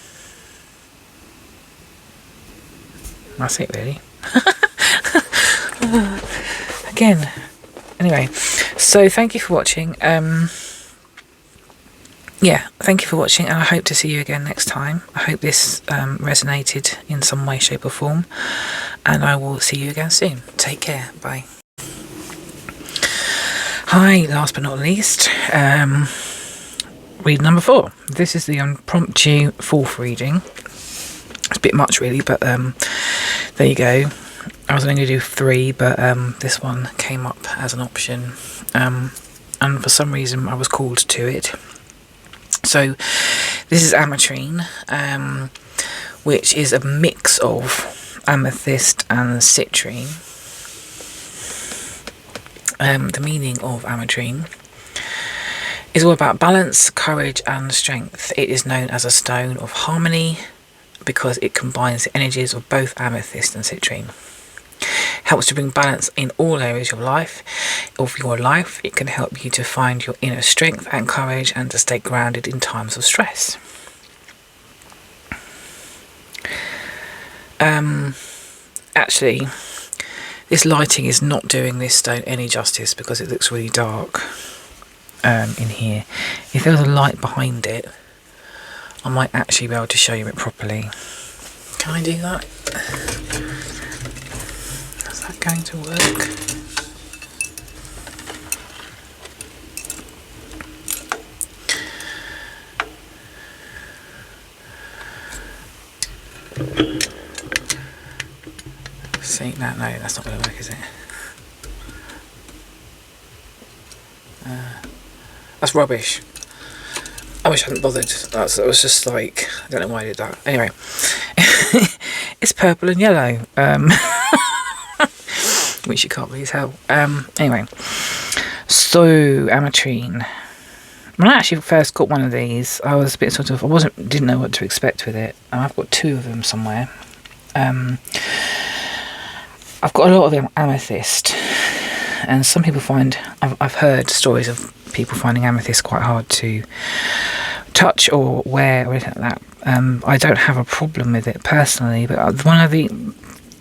That's it, really. Again. Anyway, so thank you for watching. Yeah, thank you for watching, and I hope to see you again next time. I hope this resonated in some way, shape or form, and I will see you again soon. Take care. Bye. Hi, last but not least, read number 4. This is the impromptu 4th reading. It's a bit much really, but there you go. I was only going to do 3, but this one came up as an option, and for some reason I was called to it. So this is Amtetrine, which is a mix of amethyst and citrine. The meaning of Amtetrine is all about balance, courage and strength. It is known as a stone of harmony because it combines the energies of both amethyst and citrine. Helps to bring balance in all areas of your life. It can help you to find your inner strength and courage and to stay grounded in times of stress. Actually, this lighting is not doing this stone any justice because it looks really dark in here. If there was a light behind it, I might actually be able to show you it properly. Can I do that? Is that going to work? See, no, that's not going to work, is it? That's rubbish. I wish I hadn't bothered. That was just like, I don't know why I did that. Anyway, it's purple and yellow, which you can't really tell. Anyway, so Amtetrine. When I actually first got one of these, I was a bit didn't know what to expect with it. And I've got 2 of them somewhere. I've got a lot of amethyst, and some people find, I've heard stories of people finding amethyst quite hard to touch or wear or anything like that. I don't have a problem with it personally, but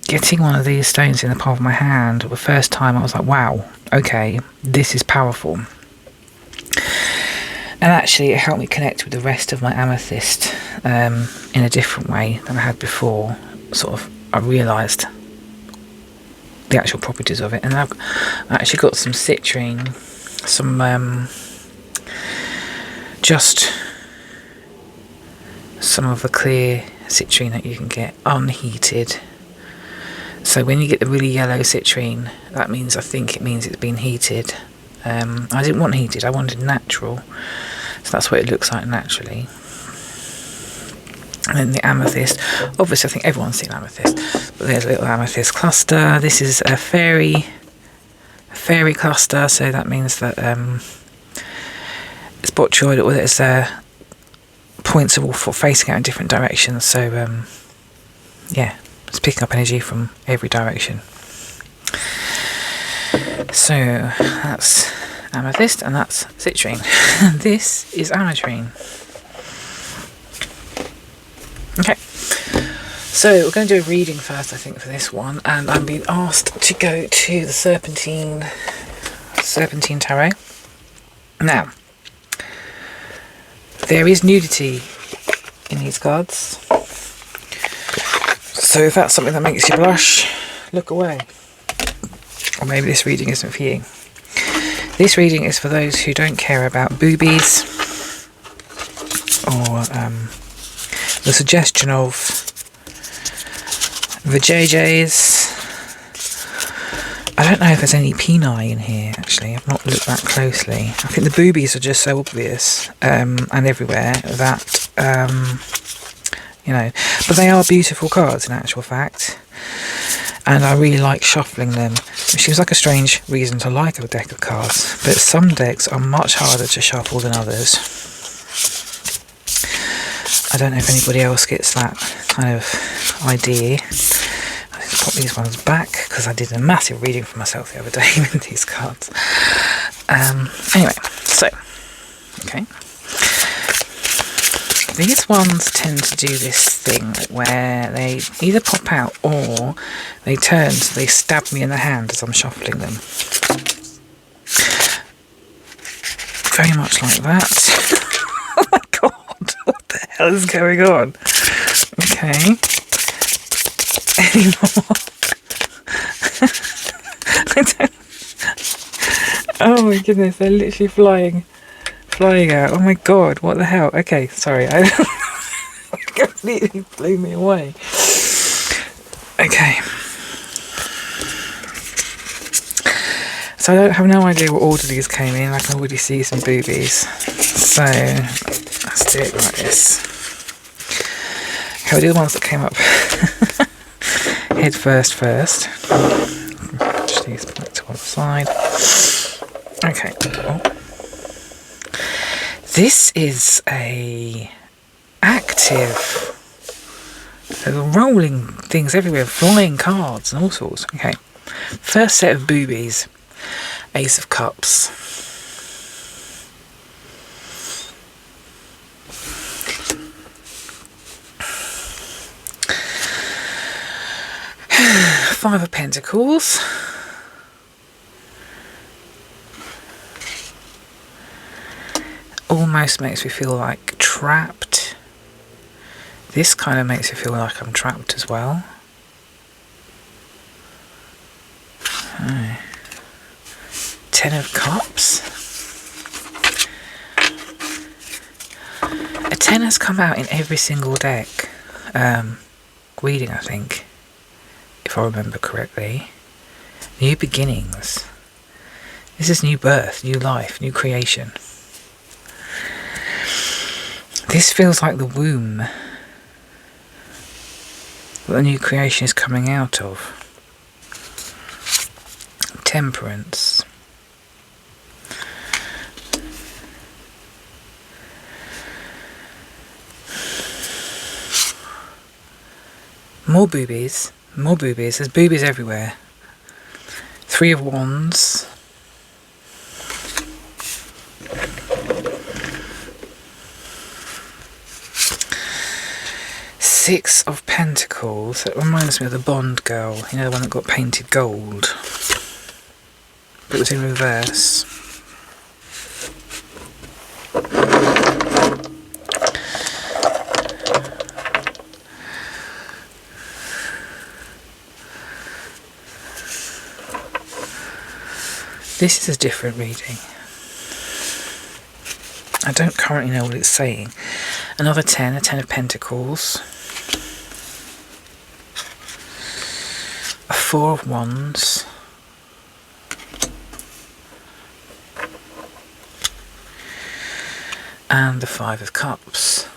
getting one of these stones in the palm of my hand, the first time I was like, wow, okay, this is powerful. And actually it helped me connect with the rest of my amethyst in a different way than I had before. Sort of, I realised the actual properties of it. And I've actually got some citrine, some just some of the clear citrine that you can get unheated. So when you get the really yellow citrine, that means, I think it means it's been heated. I didn't want heated, I wanted natural. So that's what it looks like naturally. And then the amethyst, obviously I think everyone's seen amethyst, but there's a little amethyst cluster. This is a fairy cluster, so that means that it's botryoid, or there's points of all facing out in different directions. So yeah, it's picking up energy from every direction. So that's amethyst, and that's citrine. This is Amtetrine. Okay, so we're going to do a reading first, I think, for this one, and I'm being asked to go to the Serpentine Tarot. Now, there is nudity in these cards, so if that's something that makes you blush, look away. Or maybe this reading isn't for you. This reading is for those who don't care about boobies, or the suggestion of the JJs. I don't know if there's any peni in here, actually. I've not looked that closely. I think the boobies are just so obvious and everywhere that, you know, but they are beautiful cards in actual fact. And I really like shuffling them, which seems like a strange reason to like a deck of cards, but some decks are much harder to shuffle than others. I don't know if anybody else gets that kind of idea. I just put these ones back because I did a massive reading for myself the other day with these cards. Anyway, so, okay. These ones tend to do this thing where they either pop out or they turn, so they stab me in the hand as I'm shuffling them. Very much like that. Oh my god, what the hell is going on? Okay. Any more? I don't... Oh my goodness, they're literally flying out. Oh my god, what the hell? Okay, sorry. I completely blew me away. Okay. So I have no idea what order these came in. I can already see some boobies. So let's do it like this. Okay, we'll do the ones that came up head first. Just these back to one side. Okay. Oh. This is a active, rolling things everywhere, flying cards and all sorts. Okay, first set of boobies, Ace of Cups. Five of Pentacles. Almost makes me feel like trapped. This kind of makes me feel like I'm trapped as well. Oh. 10 of Cups. A 10 has come out in every single deck. Reading, I think, if I remember correctly. New beginnings. This is new birth, new life, new creation. This feels like the womb that the new creation is coming out of. Temperance. More boobies. More boobies. There's boobies everywhere. Three of Wands. Six of Pentacles. It reminds me of the Bond girl, you know, the one that got painted gold. But it was in reverse. This is a different reading. I don't currently know what it's saying. Another 10, a 10 of Pentacles. A 4 of Wands. And the 5 of Cups.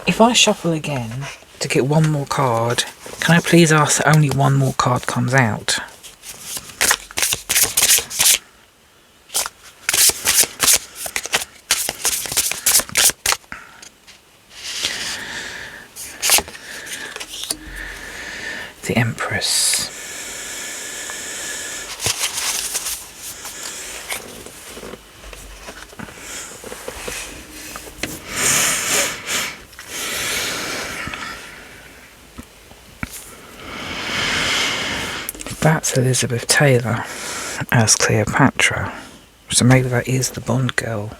If I shuffle again to get one more card, can I please ask that only one more card comes out? The Empress. That's Elizabeth Taylor as Cleopatra. So maybe that is the Bond girl.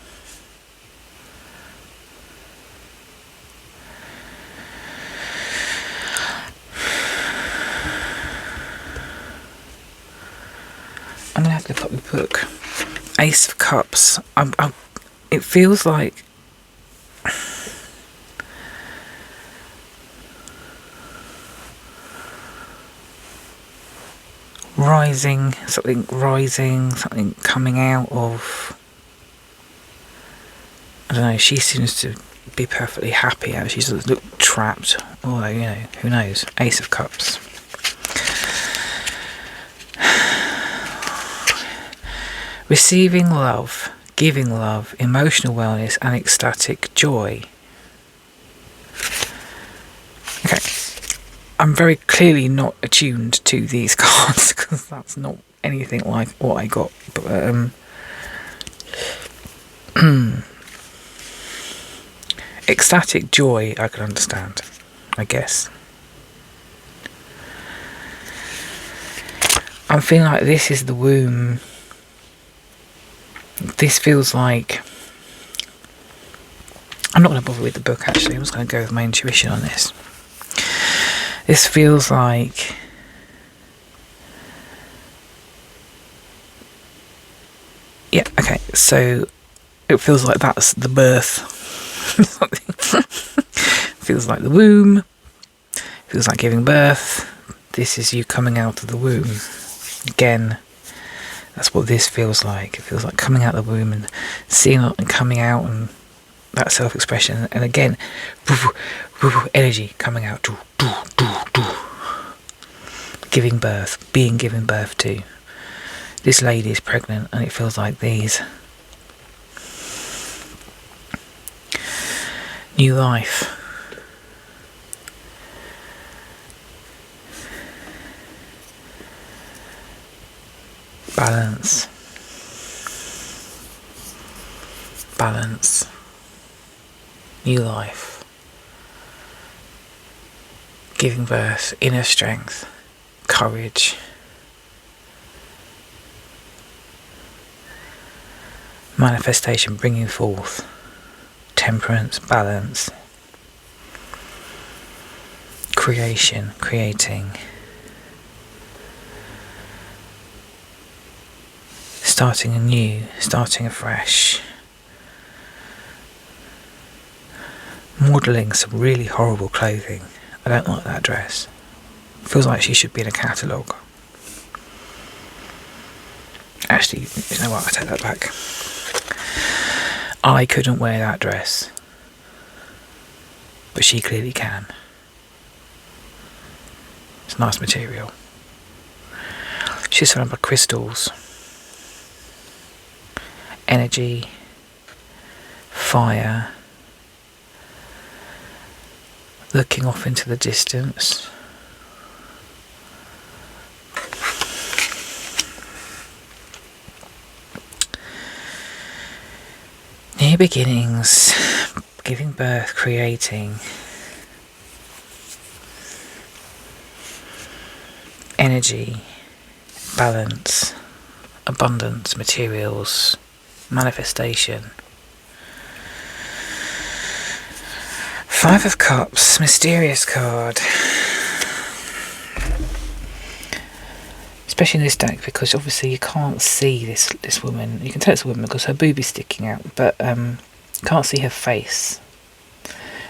I'm going to have to probably put Ace of Cups. It feels like something coming out of, I don't know, she seems to be perfectly happy. She doesn't look trapped, although, you know, who knows. Ace of Cups. Receiving love, giving love, emotional wellness and ecstatic joy. Okay. I'm very clearly not attuned to these cards because that's not anything like what I got. But ecstatic joy I can understand, I guess. I'm feeling like this is the womb. This feels like, I'm not going to bother with the book actually, I'm just going to go with my intuition on this. This feels like yeah, okay, so it feels like that's the birth. Feels like the womb. Feels like giving birth. This is you coming out of the womb. Again, that's what this feels like. It feels like coming out of the womb and seeing it and coming out and that self-expression. And again, energy coming out. Giving birth. Being given birth to. This lady is pregnant and it feels like these. New life. Balance. Balance. New life. Giving birth. Inner strength. Courage. Manifestation, bringing forth. Temperance, balance. Creation, creating. Starting anew, starting afresh. Modelling some really horrible clothing. I don't like that dress. Feels like she should be in a catalogue. Actually, you know what, I take that back. I couldn't wear that dress. But she clearly can. It's nice material. She's surrounded by crystals. Energy. Fire. looking off into the distance. New beginnings, giving birth, creating. Energy, balance, abundance, materials, manifestation. 5 of Cups, mysterious card. Especially in this deck, because obviously you can't see this woman. You can tell it's a woman because her boob is sticking out, but you can't see her face.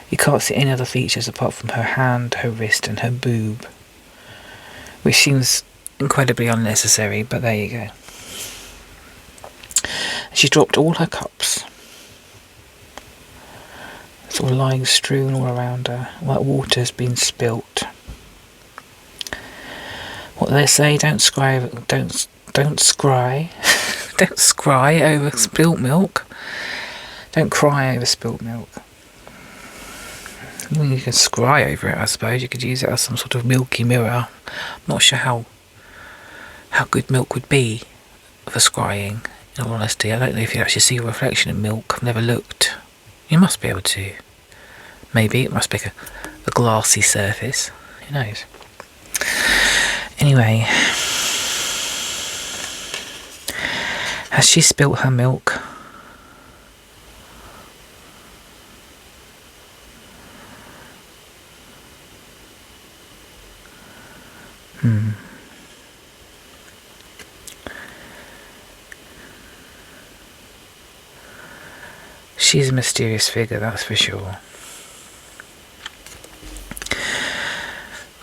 You can't see any other features apart from her hand, her wrist and her boob, which seems incredibly unnecessary, but there you go. She dropped all her cups, sort of lying strewn all around her, like water's been spilt. What do they say? Don't scry over spilt milk. Don't cry over spilt milk. I mean, you can scry over it, I suppose. You could use it as some sort of milky mirror. I'm not sure how good milk would be for scrying, in all honesty. I don't know if you actually see a reflection in milk. I've never looked. You must be able to. Maybe it must be a glassy surface. Who knows? Anyway, has she spilt her milk? She's a mysterious figure, that's for sure.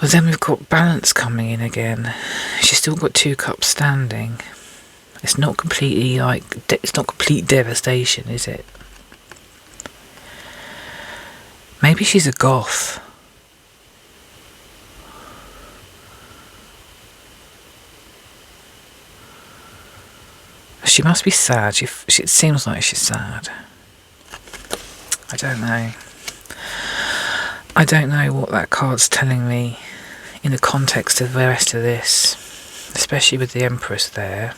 But then we've got balance coming in again. She's still got 2 cups standing. It's not completely it's not complete devastation, is it? Maybe she's a goth. She must be sad. It seems like she's sad. I don't know. I don't know what that card's telling me in the context of the rest of this, especially with the Empress there.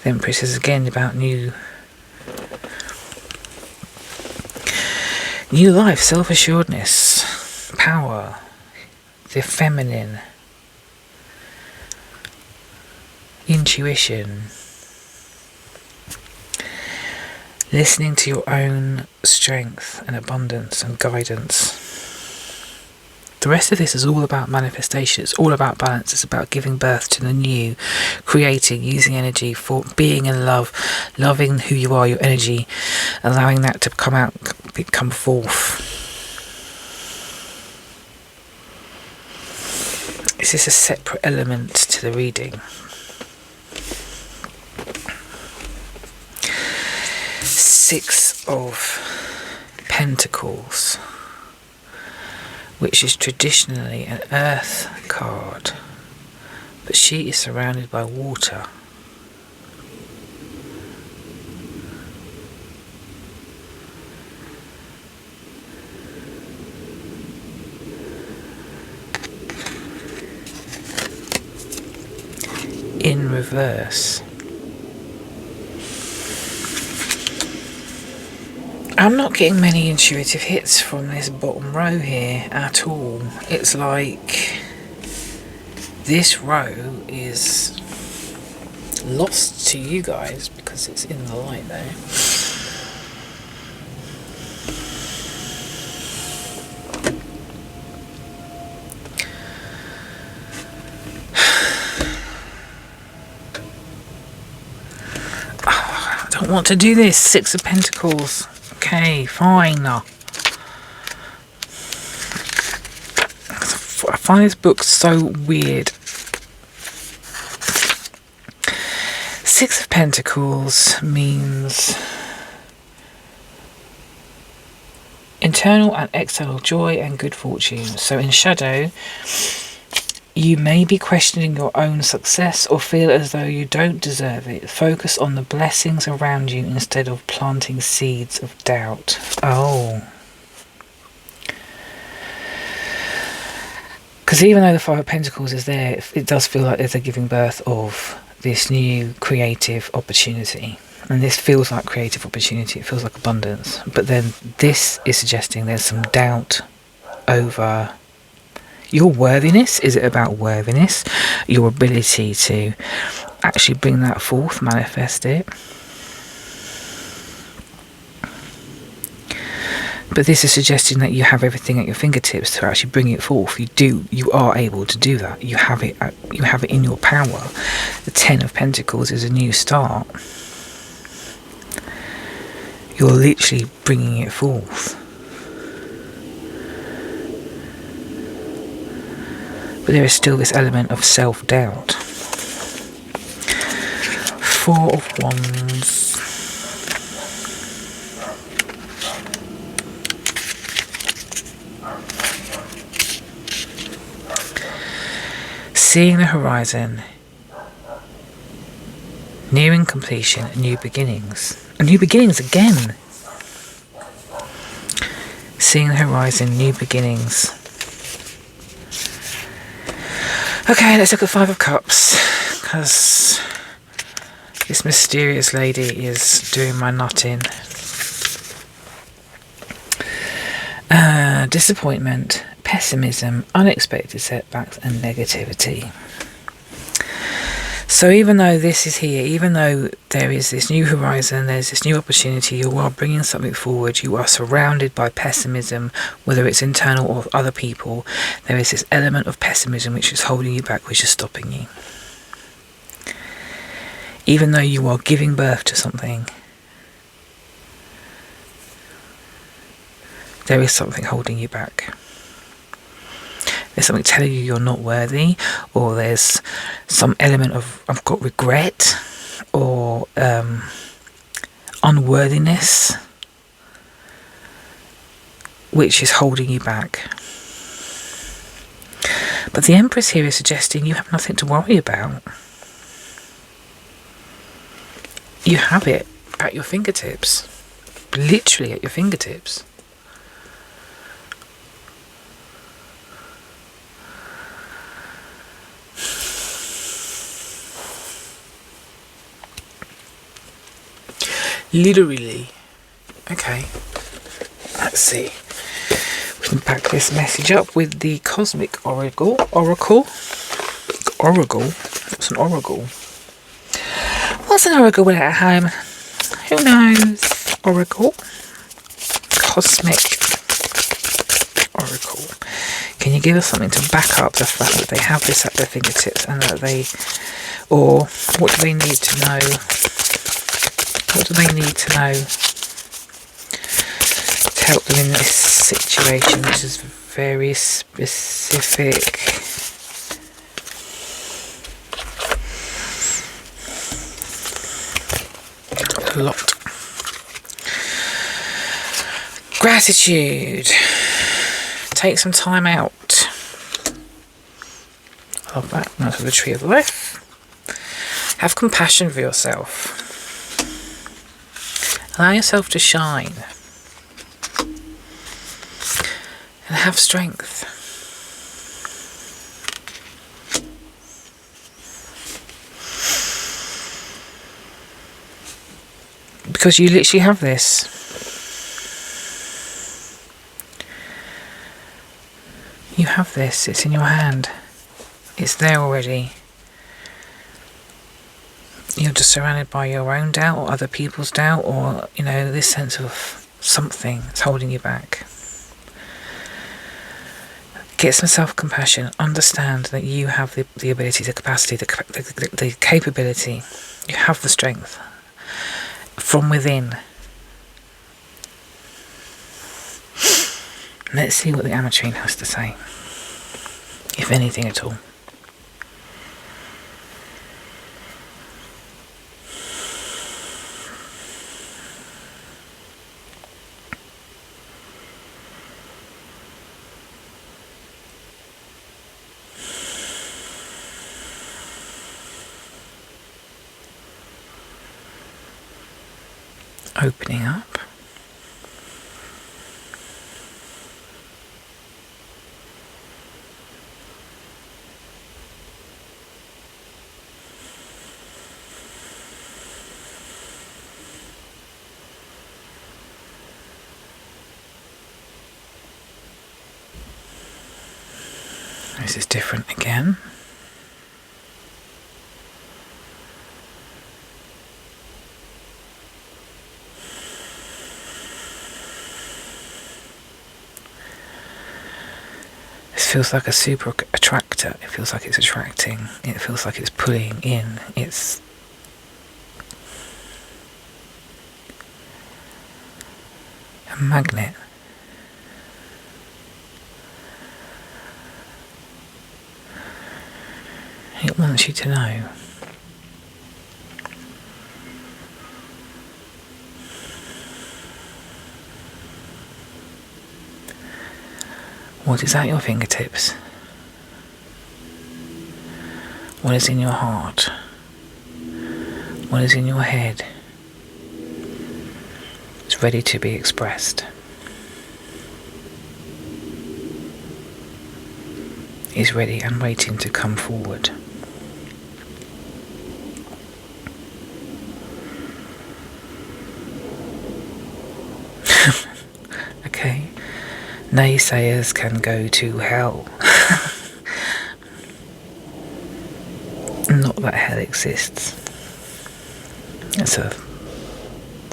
The Empress is again about new life, self-assuredness, power, the feminine, intuition, listening to your own strength and abundance and guidance. The rest of this is all about manifestation. It's all about balance. It's about giving birth to the new, creating, using energy for being in love, loving who you are, your energy, allowing that to come forth. Is this a separate element to the reading? Six of Pentacles, which is traditionally an earth card, but she is surrounded by water. In reverse. I'm not getting many intuitive hits from this bottom row here at all. It's like this row is lost to you guys because it's in the light there. I don't want to do this. 6 of Pentacles. Okay, fine. I find this book so weird. 6 of Pentacles means internal and external joy and good fortune. So in shadow, You may be questioning your own success or feel as though you don't deserve it. Focus on the blessings around you instead of planting seeds of doubt. Oh. Because even though the Five of Pentacles is there, it does feel like there's a giving birth of this new creative opportunity. And this feels like creative opportunity. It feels like abundance. But then this is suggesting there's some doubt over your worthiness. Is it about worthiness? Your ability to actually bring that forth, manifest it. But this is suggesting that you have everything at your fingertips to actually bring it forth. You are able to do that. You have it in your power. The Ten of Pentacles is a new start. You're literally bringing it forth. But there is still this element of self-doubt. Four of Wands. Seeing the horizon. Nearing completion, new beginnings. New beginnings again. Seeing the horizon, new beginnings. Okay, let's look at Five of Cups, because this mysterious lady is doing my nutting. Disappointment, pessimism, unexpected setbacks, and negativity. So even though this is here, even though there is this new horizon, there's this new opportunity, you are bringing something forward, you are surrounded by pessimism, whether it's internal or other people, there is this element of pessimism which is holding you back, which is stopping you. Even though you are giving birth to something, there is something holding you back. There's something telling you you're not worthy, or there's some element of I've got regret or unworthiness which is holding you back. But the Empress here is suggesting you have nothing to worry about. You have it at your fingertips, literally at your fingertips. Literally. Okay. Let's see. We can back this message up with the Cosmic Oracle. Oracle? What's an Oracle? What's an Oracle without a home? Who knows? Oracle. Cosmic Oracle. Can you give us something to back up the fact that they have this at their fingertips and that they... Or what do they need to know? What do they need to know to help them in this situation, which is very specific? A lot. Gratitude. Take some time out. I love that. That's the Tree of Life. Have compassion for yourself. Allow yourself to shine and have strength. Because you literally have this. You have this, it's in your hand. It's there already. You're just surrounded by your own doubt or other people's doubt, or, you know, this sense of something that's holding you back. Get some self-compassion. Understand that you have the ability, the capacity, the capability. You have the strength from within. Let's see what the Amtetrine has to say, if anything at all. opening up. This is different again. This feels like a super attractor. It feels like it's attracting. It feels like it's pulling in. It's a magnet. It wants you to know. What is at your fingertips? What is in your heart? What is in your head? It's ready to be expressed. Is ready and waiting to come forward. Okay, naysayers can go to hell. Not that hell exists. It's a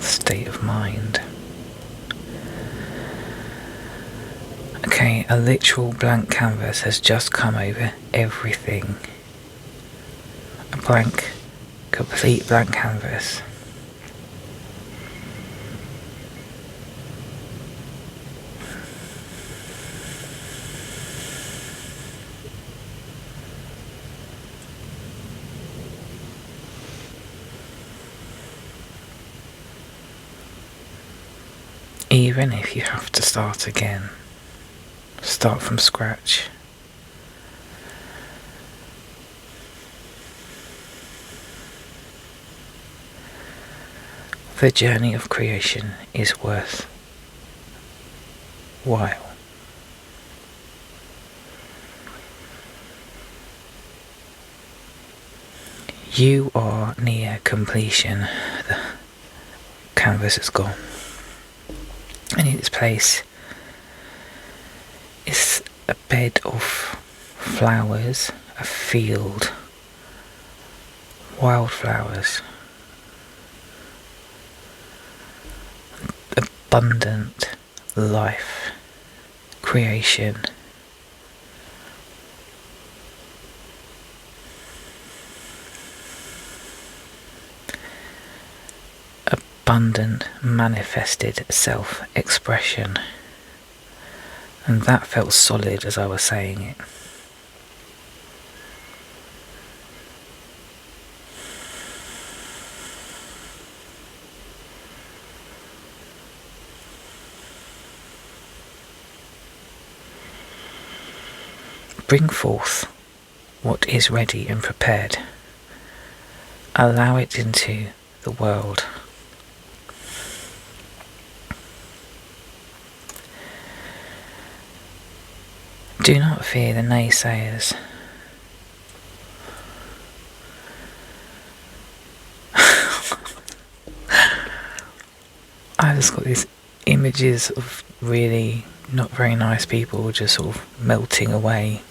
state of mind. Okay, a literal blank canvas has just come over everything. A blank, complete blank canvas. Even if you have to start again, start from scratch. The journey of creation is worth while. You are near completion. The canvas is gone. And in its place is a bed of flowers, a field, wildflowers, abundant life, creation. Abundant manifested self-expression, and that felt solid as I was saying it. Bring forth what is ready and prepared. Allow it into the world. Do not fear the naysayers. I just got these images of really not very nice people just sort of melting away.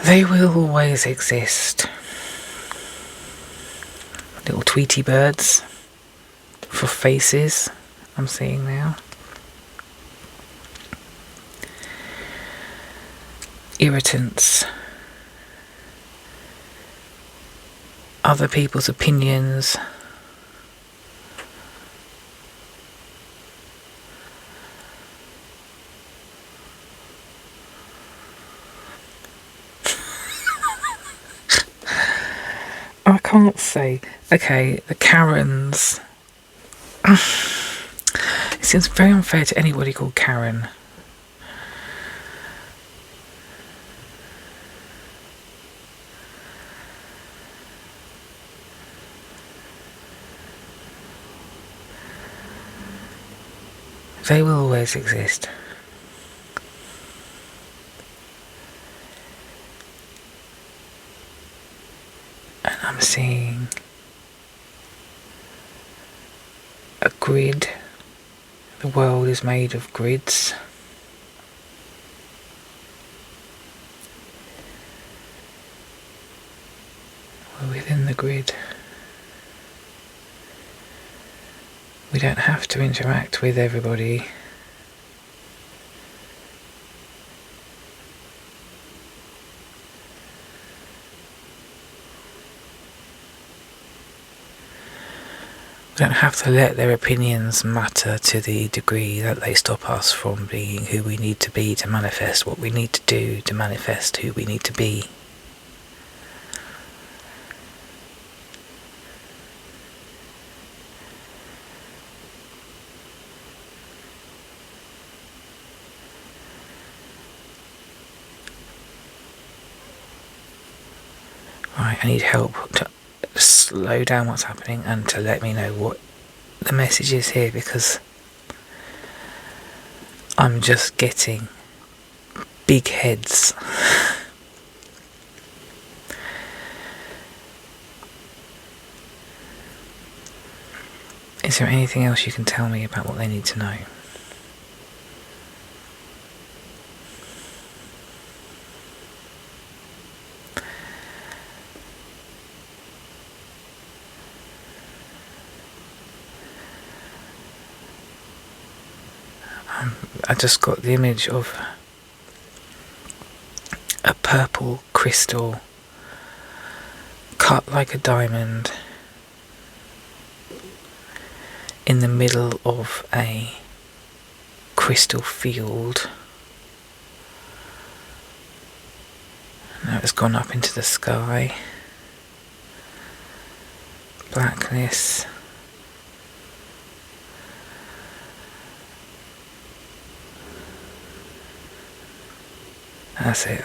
They will always exist. Little Tweety birds for faces. I'm seeing now. Irritants. Other people's opinions. I can't say. Okay, the Karens. It seems very unfair to anybody called Karen. They will always exist. And I'm seeing a grid. The world is made of grids. We're within the grid. We don't have to interact with everybody. We don't have to let their opinions matter to the degree that they stop us from being who we need to be to manifest what we need to do to manifest who we need to be. Right, I need help to slow down what's happening and to let me know what the message is here, because I'm just getting big heads. Is there anything else you can tell me about what they need to know? I just got the image of a purple crystal cut like a diamond in the middle of a crystal field. Now it's gone up into the sky. Blackness. That's it.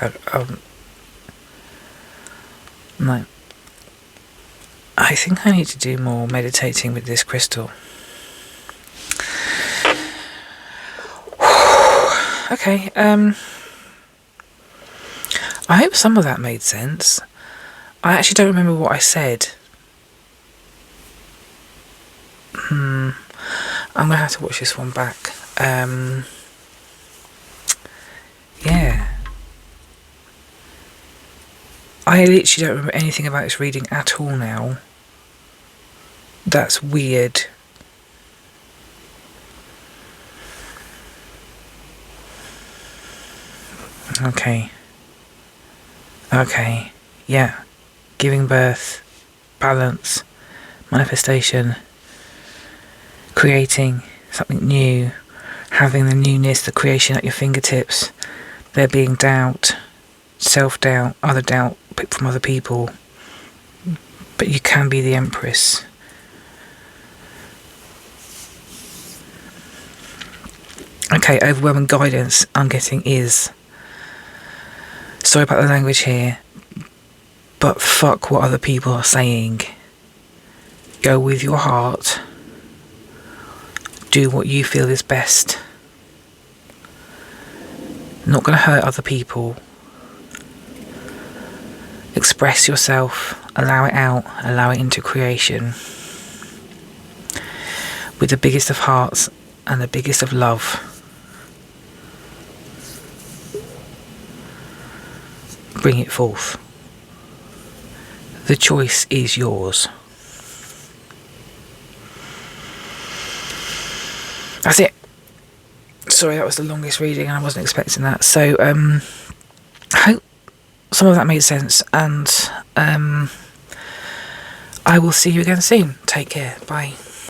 I think I need to do more meditating with this crystal. Okay, I hope some of that made sense. I actually don't remember what I said. I'm gonna have to watch this one back. Yeah. I literally don't remember anything about this reading at all now. That's weird. Okay. Yeah. Giving birth, balance, manifestation, creating something new, having the newness, the creation at your fingertips, there being doubt, self-doubt, other doubt from other people, but you can be the Empress. Okay, overwhelming guidance I'm getting is, sorry about the language here, but fuck what other people are saying. Go with your heart. Do what you feel is best. Not going to hurt other people. Express yourself, allow it out, allow it into creation. With the biggest of hearts and the biggest of love. Bring it forth. The choice is yours. That's it. Sorry, that was the longest reading and I wasn't expecting that. So, I hope some of that made sense, and I will see you again soon. Take care. Bye.